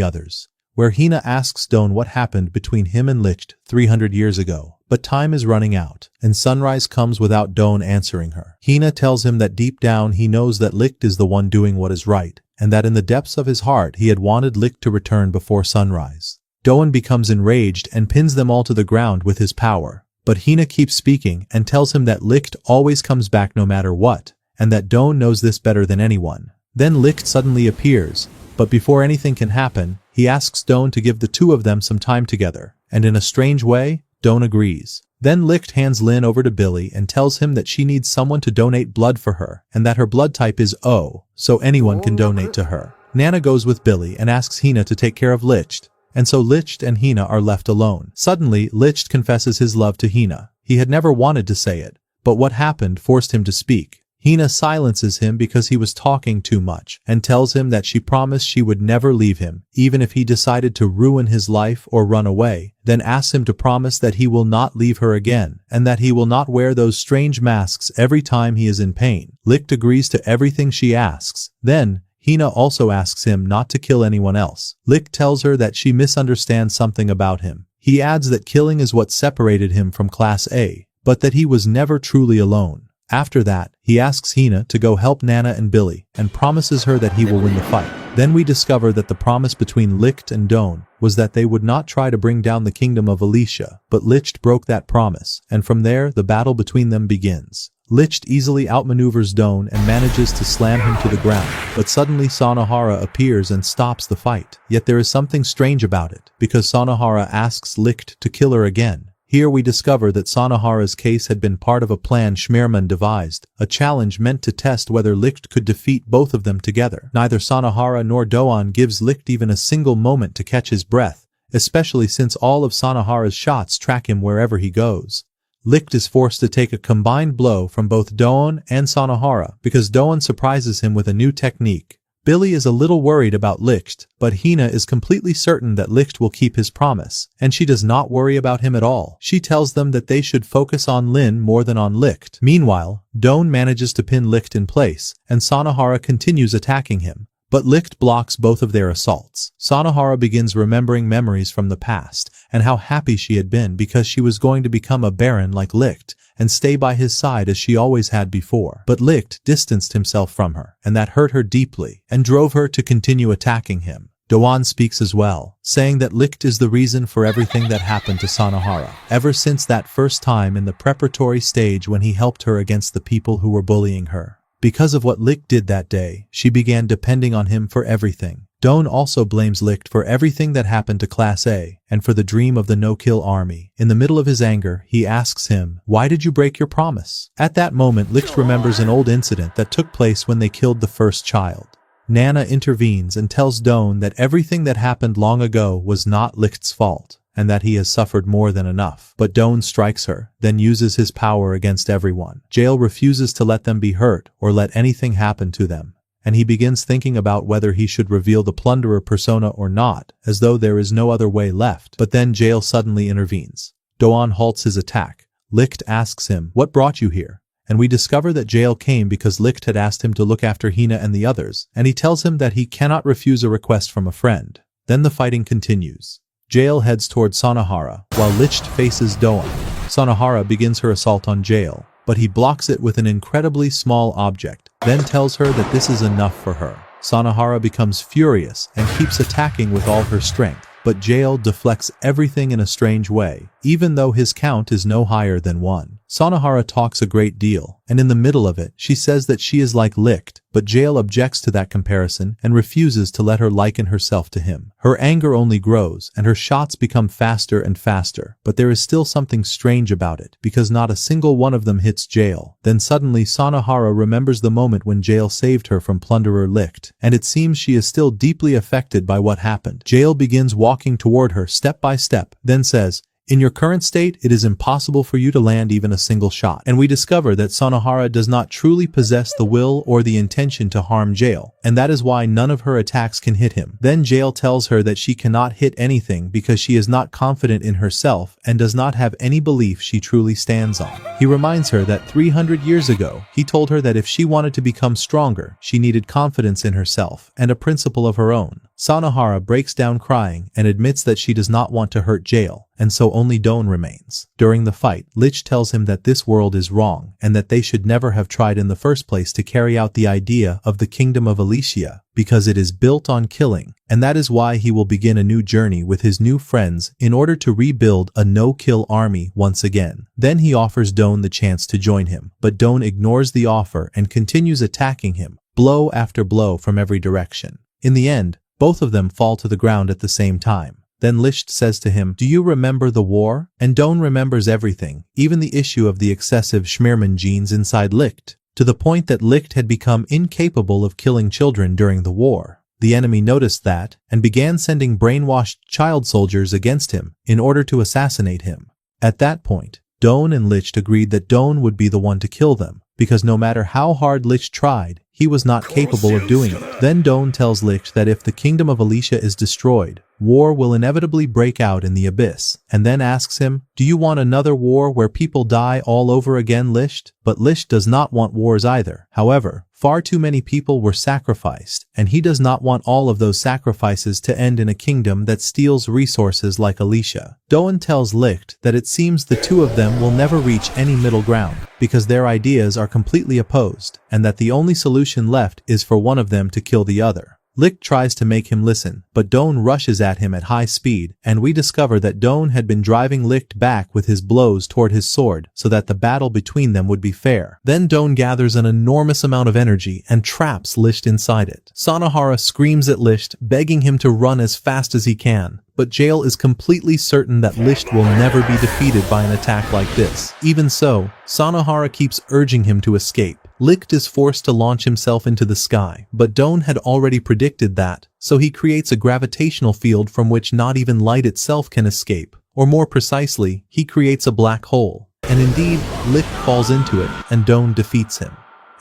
others. where Hina asks Don what happened between him and Licht 300 years ago. But time is running out, and sunrise comes without Don answering her. Hina tells him that deep down he knows that Licht is the one doing what is right, and that in the depths of his heart he had wanted Licht to return before sunrise. Don becomes enraged and pins them all to the ground with his power. But Hina keeps speaking and tells him that Licht always comes back no matter what, and that Don knows this better than anyone. Then Licht suddenly appears, but before anything can happen, he asks Don to give the two of them some time together, and in a strange way, Don agrees. Then Licht hands Lin over to Billy and tells him that she needs someone to donate blood for her, and that her blood type is O, so anyone can donate to her. Nana goes with Billy and asks Hina to take care of Licht, and so Licht and Hina are left alone. Suddenly, Licht confesses his love to Hina. He had never wanted to say it, but what happened forced him to speak. Hina silences him because he was talking too much, and tells him that she promised she would never leave him, even if he decided to ruin his life or run away, then asks him to promise that he will not leave her again, and that he will not wear those strange masks every time he is in pain. Licht agrees to everything she asks. Then, Hina also asks him not to kill anyone else. Licht tells her that she misunderstands something about him. He adds that killing is what separated him from Class A, but that he was never truly alone. After that, he asks Hina to go help Nana and Billy, and promises her that he will win the fight. Then we discover that the promise between Licht and Don was that they would not try to bring down the kingdom of Alicia, but Licht broke that promise, and from there the battle between them begins. Licht easily outmaneuvers Don and manages to slam him to the ground, but suddenly Sanohara appears and stops the fight. Yet there is something strange about it, because Sanohara asks Licht to kill her again. Here we discover that Sanohara's case had been part of a plan Schmearman devised, a challenge meant to test whether Licht could defeat both of them together. Neither Sanohara nor Doan gives Licht even a single moment to catch his breath, especially since all of Sanohara's shots track him wherever he goes. Licht is forced to take a combined blow from both Doan and Sanohara because Doan surprises him with a new technique. Billy is a little worried about Licht, but Hina is completely certain that Licht will keep his promise, and she does not worry about him at all. She tells them that they should focus on Lin more than on Licht. Meanwhile, Don manages to pin Licht in place, and Sanohara continues attacking him, but Licht blocks both of their assaults. Sanohara begins remembering memories from the past, and how happy she had been because she was going to become a baron like Licht, and stay by his side as she always had before. But Licht distanced himself from her, and that hurt her deeply, and drove her to continue attacking him. Doan speaks as well, saying that Licht is the reason for everything that happened to Sanohara, ever since that first time in the preparatory stage when he helped her against the people who were bullying her. Because of what Licht did that day, she began depending on him for everything. Don also blames Licht for everything that happened to Class A, and for the dream of the no-kill army. In the middle of his anger, he asks him, "Why did you break your promise?" At that moment, Licht remembers an old incident that took place when they killed the first child. Nana intervenes and tells Don that everything that happened long ago was not Licht's fault, and that he has suffered more than enough. But Don strikes her, then uses his power against everyone. Jail refuses to let them be hurt or let anything happen to them, and he begins thinking about whether he should reveal the plunderer persona or not, as though there is no other way left. But then Jail suddenly intervenes. Doan halts his attack. Licht asks him, "What brought you here?" And we discover that Jail came because Licht had asked him to look after Hina and the others, and he tells him that he cannot refuse a request from a friend. Then the fighting continues. Jail heads toward Sanohara, while Licht faces Doan. Sanohara begins her assault on Jail, but he blocks it with an incredibly small object, then tells her that this is enough for her. Sanohara becomes furious and keeps attacking with all her strength, but Jail deflects everything in a strange way, even though his count is no higher than 1. Sanohara talks a great deal, and in the middle of it, she says that she is like Licht, but Jail objects to that comparison and refuses to let her liken herself to him. Her anger only grows, and her shots become faster and faster, but there is still something strange about it, because not a single one of them hits Jail. Then suddenly Sanohara remembers the moment when Jail saved her from plunderer Licht, and it seems she is still deeply affected by what happened. Jail begins walking toward her step by step, then says, "In your current state, it is impossible for you to land even a single shot." And we discover that Sanohara does not truly possess the will or the intention to harm Jail, and that is why none of her attacks can hit him. Then Jail tells her that she cannot hit anything because she is not confident in herself and does not have any belief she truly stands on. He reminds her that 300 years ago, he told her that if she wanted to become stronger, she needed confidence in herself and a principle of her own. Sanahara breaks down crying and admits that she does not want to hurt Jail, and so only Don remains. During the fight, Lich tells him that this world is wrong and that they should never have tried in the first place to carry out the idea of the Kingdom of Alicia, because it is built on killing, and that is why he will begin a new journey with his new friends in order to rebuild a no-kill army once again. Then he offers Don the chance to join him, but Don ignores the offer and continues attacking him, blow after blow from every direction. In the end, both of them fall to the ground at the same time. Then Licht says to him, "Do you remember the war?" And Don remembers everything, even the issue of the excessive Schmiermann genes inside Licht, to the point that Licht had become incapable of killing children during the war. The enemy noticed that, and began sending brainwashed child soldiers against him in order to assassinate him. At that point, Don and Licht agreed that Don would be the one to kill them, because no matter how hard Licht tried, he was not capable of doing it. Then Don tells Licht that if the Kingdom of Alicia is destroyed, war will inevitably break out in the abyss, and then asks him, "Do you want another war where people die all over again, Licht?" But Licht does not want wars either. However, far too many people were sacrificed, and he does not want all of those sacrifices to end in a kingdom that steals resources like Alicia. Don tells Licht that it seems the two of them will never reach any middle ground, because their ideas are completely opposed, and that the only solution left is for one of them to kill the other. Licht tries to make him listen, but Don rushes at him at high speed, and we discover that Don had been driving Licht back with his blows toward his sword so that the battle between them would be fair. Then Don gathers an enormous amount of energy and traps Licht inside it. Sanahara screams at Licht, begging him to run as fast as he can, but Jail is completely certain that Licht will never be defeated by an attack like this. Even so, Sanahara keeps urging him to escape. Licht is forced to launch himself into the sky, but Don had already predicted that, so he creates a gravitational field from which not even light itself can escape, or more precisely, he creates a black hole. And indeed, Licht falls into it, and Don defeats him.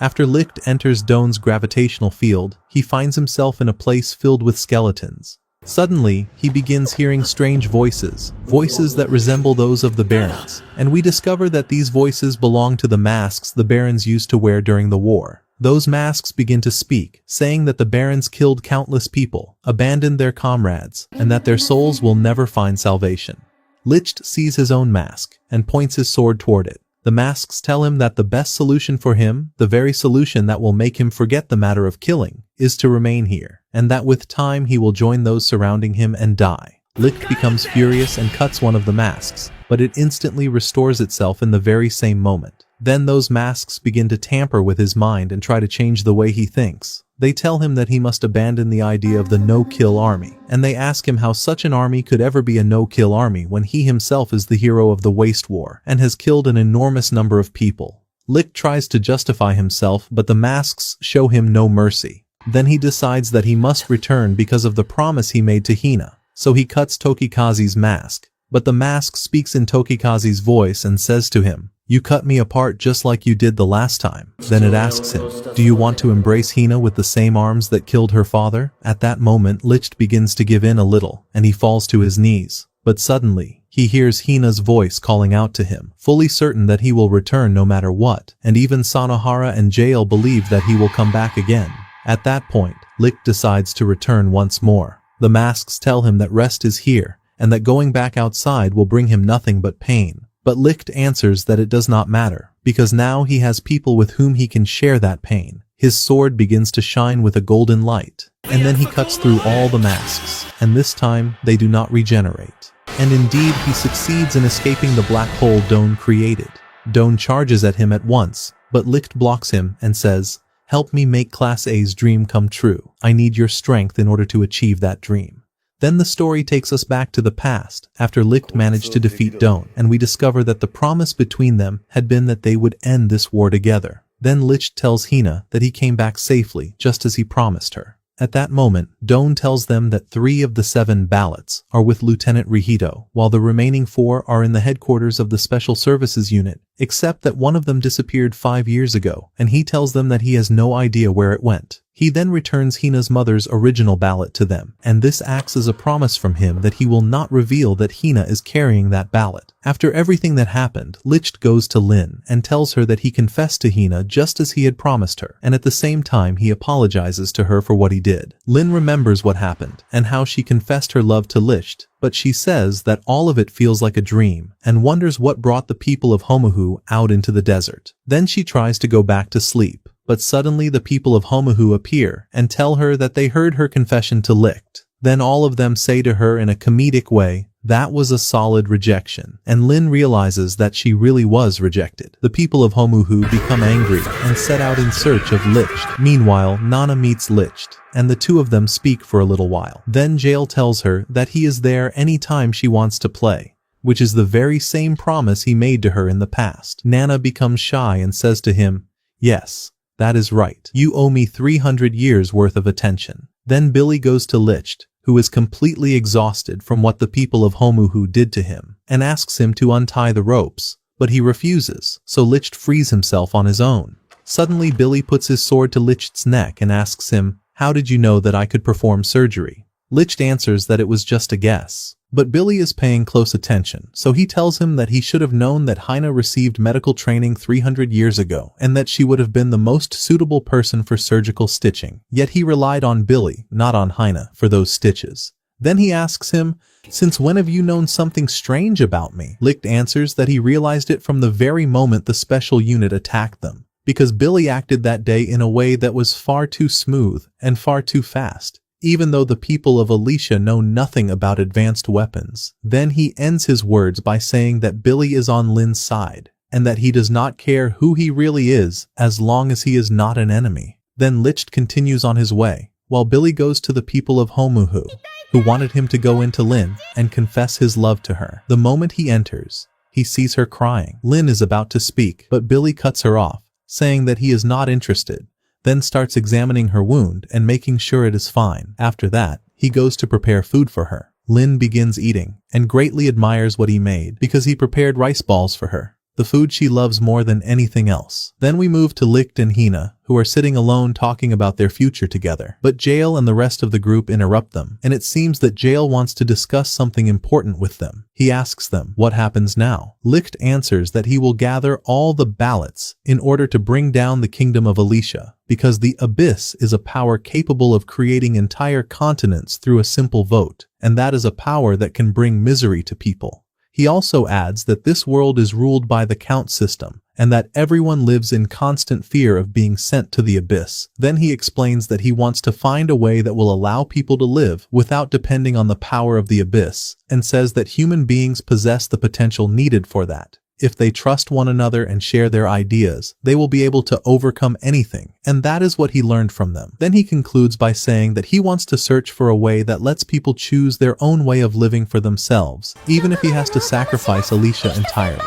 After Licht enters Don's gravitational field, he finds himself in a place filled with skeletons. Suddenly, he begins hearing strange voices that resemble those of the barons, and we discover that these voices belong to the masks the barons used to wear during the war. Those masks begin to speak, saying that the barons killed countless people, abandoned their comrades, and that their souls will never find salvation. Licht sees his own mask, and points his sword toward it. The masks tell him that the best solution for him, the very solution that will make him forget the matter of killing, is to remain here, and that with time he will join those surrounding him and die. Licht becomes furious and cuts one of the masks, but it instantly restores itself in the very same moment. Then those masks begin to tamper with his mind and try to change the way he thinks. They tell him that he must abandon the idea of the no-kill army, and they ask him how such an army could ever be a no-kill army when he himself is the hero of the Waste War and has killed an enormous number of people. Licht tries to justify himself, but the masks show him no mercy. Then he decides that he must return because of the promise he made to Hina, so he cuts Tokikazu's mask. But the mask speaks in Tokikazu's voice and says to him, "You cut me apart just like you did the last time." Then it asks him, "Do you want to embrace Hina with the same arms that killed her father?" At that moment, Licht begins to give in a little, and he falls to his knees. But suddenly, he hears Hina's voice calling out to him, fully certain that he will return no matter what, and even Sanahara and Jail believe that he will come back again. At that point, Licht decides to return once more. The masks tell him that rest is here, and that going back outside will bring him nothing but pain. But Licht answers that it does not matter, because now he has people with whom he can share that pain. His sword begins to shine with a golden light, and then he cuts through all the masks, and this time they do not regenerate. And indeed, he succeeds in escaping the black hole Don created. Don charges at him at once, but Licht blocks him and says, "Help me make Class A's dream come true. I need your strength in order to achieve that dream." Then the story takes us back to the past, after Licht managed to defeat Don, and we discover that the promise between them had been that they would end this war together. Then Licht tells Hina that he came back safely, just as he promised her. At that moment, Don tells them that 3 of the 7 ballots are with Lieutenant Rihito, while the remaining 4 are in the headquarters of the Special Services Unit, except that one of them disappeared 5 years ago, and he tells them that he has no idea where it went. He then returns Hina's mother's original ballot to them, and this acts as a promise from him that he will not reveal that Hina is carrying that ballot. After everything that happened, Licht goes to Lin and tells her that he confessed to Hina just as he had promised her, and at the same time he apologizes to her for what he did. Lin remembers what happened and how she confessed her love to Licht, but she says that all of it feels like a dream and wonders what brought the people of Homuhu out into the desert. Then she tries to go back to sleep, but suddenly the people of Homuhu appear and tell her that they heard her confession to Licht. Then all of them say to her in a comedic way, "That was a solid rejection," and Lin realizes that she really was rejected. The people of Homuhu become angry and set out in search of Licht. Meanwhile, Nana meets Licht, and the two of them speak for a little while. Then Jail tells her that he is there anytime she wants to play, which is the very same promise he made to her in the past. Nana becomes shy and says to him, "Yes, that is right. You owe me 300 years worth of attention." Then Billy goes to Licht, who is completely exhausted from what the people of Homuhu did to him, and asks him to untie the ropes, but he refuses, so Licht frees himself on his own. Suddenly Billy puts his sword to Licht's neck and asks him, "How did you know that I could perform surgery?" Licht answers that it was just a guess. But Billy is paying close attention, so he tells him that he should have known that Hina received medical training 300 years ago, and that she would have been the most suitable person for surgical stitching. Yet he relied on Billy, not on Hina, for those stitches. Then he asks him, "Since when have you known something strange about me?" Licht answers that he realized it from the very moment the special unit attacked them, because Billy acted that day in a way that was far too smooth and far too fast, even though the people of Alicia know nothing about advanced weapons. Then he ends his words by saying that Billy is on Lin's side, and that he does not care who he really is as long as he is not an enemy. Then Licht continues on his way, while Billy goes to the people of Homuhu, who wanted him to go into Lin and confess his love to her. The moment he enters, he sees her crying. Lin is about to speak, but Billy cuts her off, saying that he is not interested, then starts examining her wound and making sure it is fine. After that, he goes to prepare food for her. Lin begins eating and greatly admires what he made because he prepared rice balls for her, the food she loves more than anything else. Then we move to Licht and Hina, who are sitting alone talking about their future together. But Jail and the rest of the group interrupt them, and it seems that Jail wants to discuss something important with them. He asks them, "What happens now?" Licht answers that he will gather all the ballots in order to bring down the kingdom of Alicia, because the Abyss is a power capable of creating entire continents through a simple vote, and that is a power that can bring misery to people. He also adds that this world is ruled by the count system, and that everyone lives in constant fear of being sent to the Abyss. Then he explains that he wants to find a way that will allow people to live without depending on the power of the Abyss, and says that human beings possess the potential needed for that. If they trust one another and share their ideas, they will be able to overcome anything, and that is what he learned from them. Then he concludes by saying that he wants to search for a way that lets people choose their own way of living for themselves, even if he has to sacrifice Alicia entirely.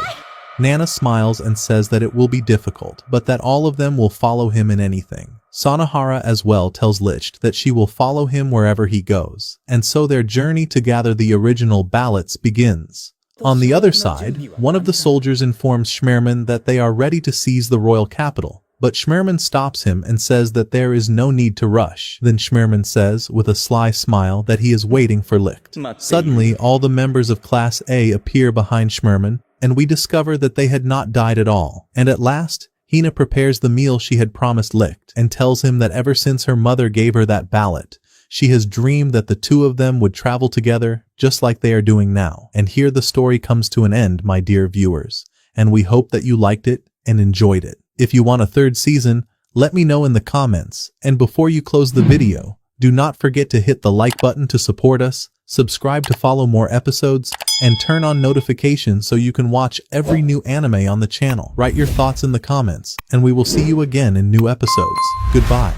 Nana smiles and says that it will be difficult, but that all of them will follow him in anything. Sanahara as well tells Licht that she will follow him wherever he goes, and so their journey to gather the original ballots begins. On the other side, one of the soldiers informs Schmerman that they are ready to seize the royal capital, but Schmerman stops him and says that there is no need to rush. Then Schmerman says, with a sly smile, that he is waiting for Licht. Suddenly, all the members of Class A appear behind Schmerman, and we discover that they had not died at all. And at last, Hina prepares the meal she had promised Licht, and tells him that ever since her mother gave her that ballot, she has dreamed that the two of them would travel together, just like they are doing now. And here the story comes to an end, my dear viewers, and we hope that you liked it and enjoyed it. If you want a third season, let me know in the comments, and before you close the video, do not forget to hit the like button to support us, subscribe to follow more episodes, and turn on notifications so you can watch every new anime on the channel. Write your thoughts in the comments, and we will see you again in new episodes. Goodbye.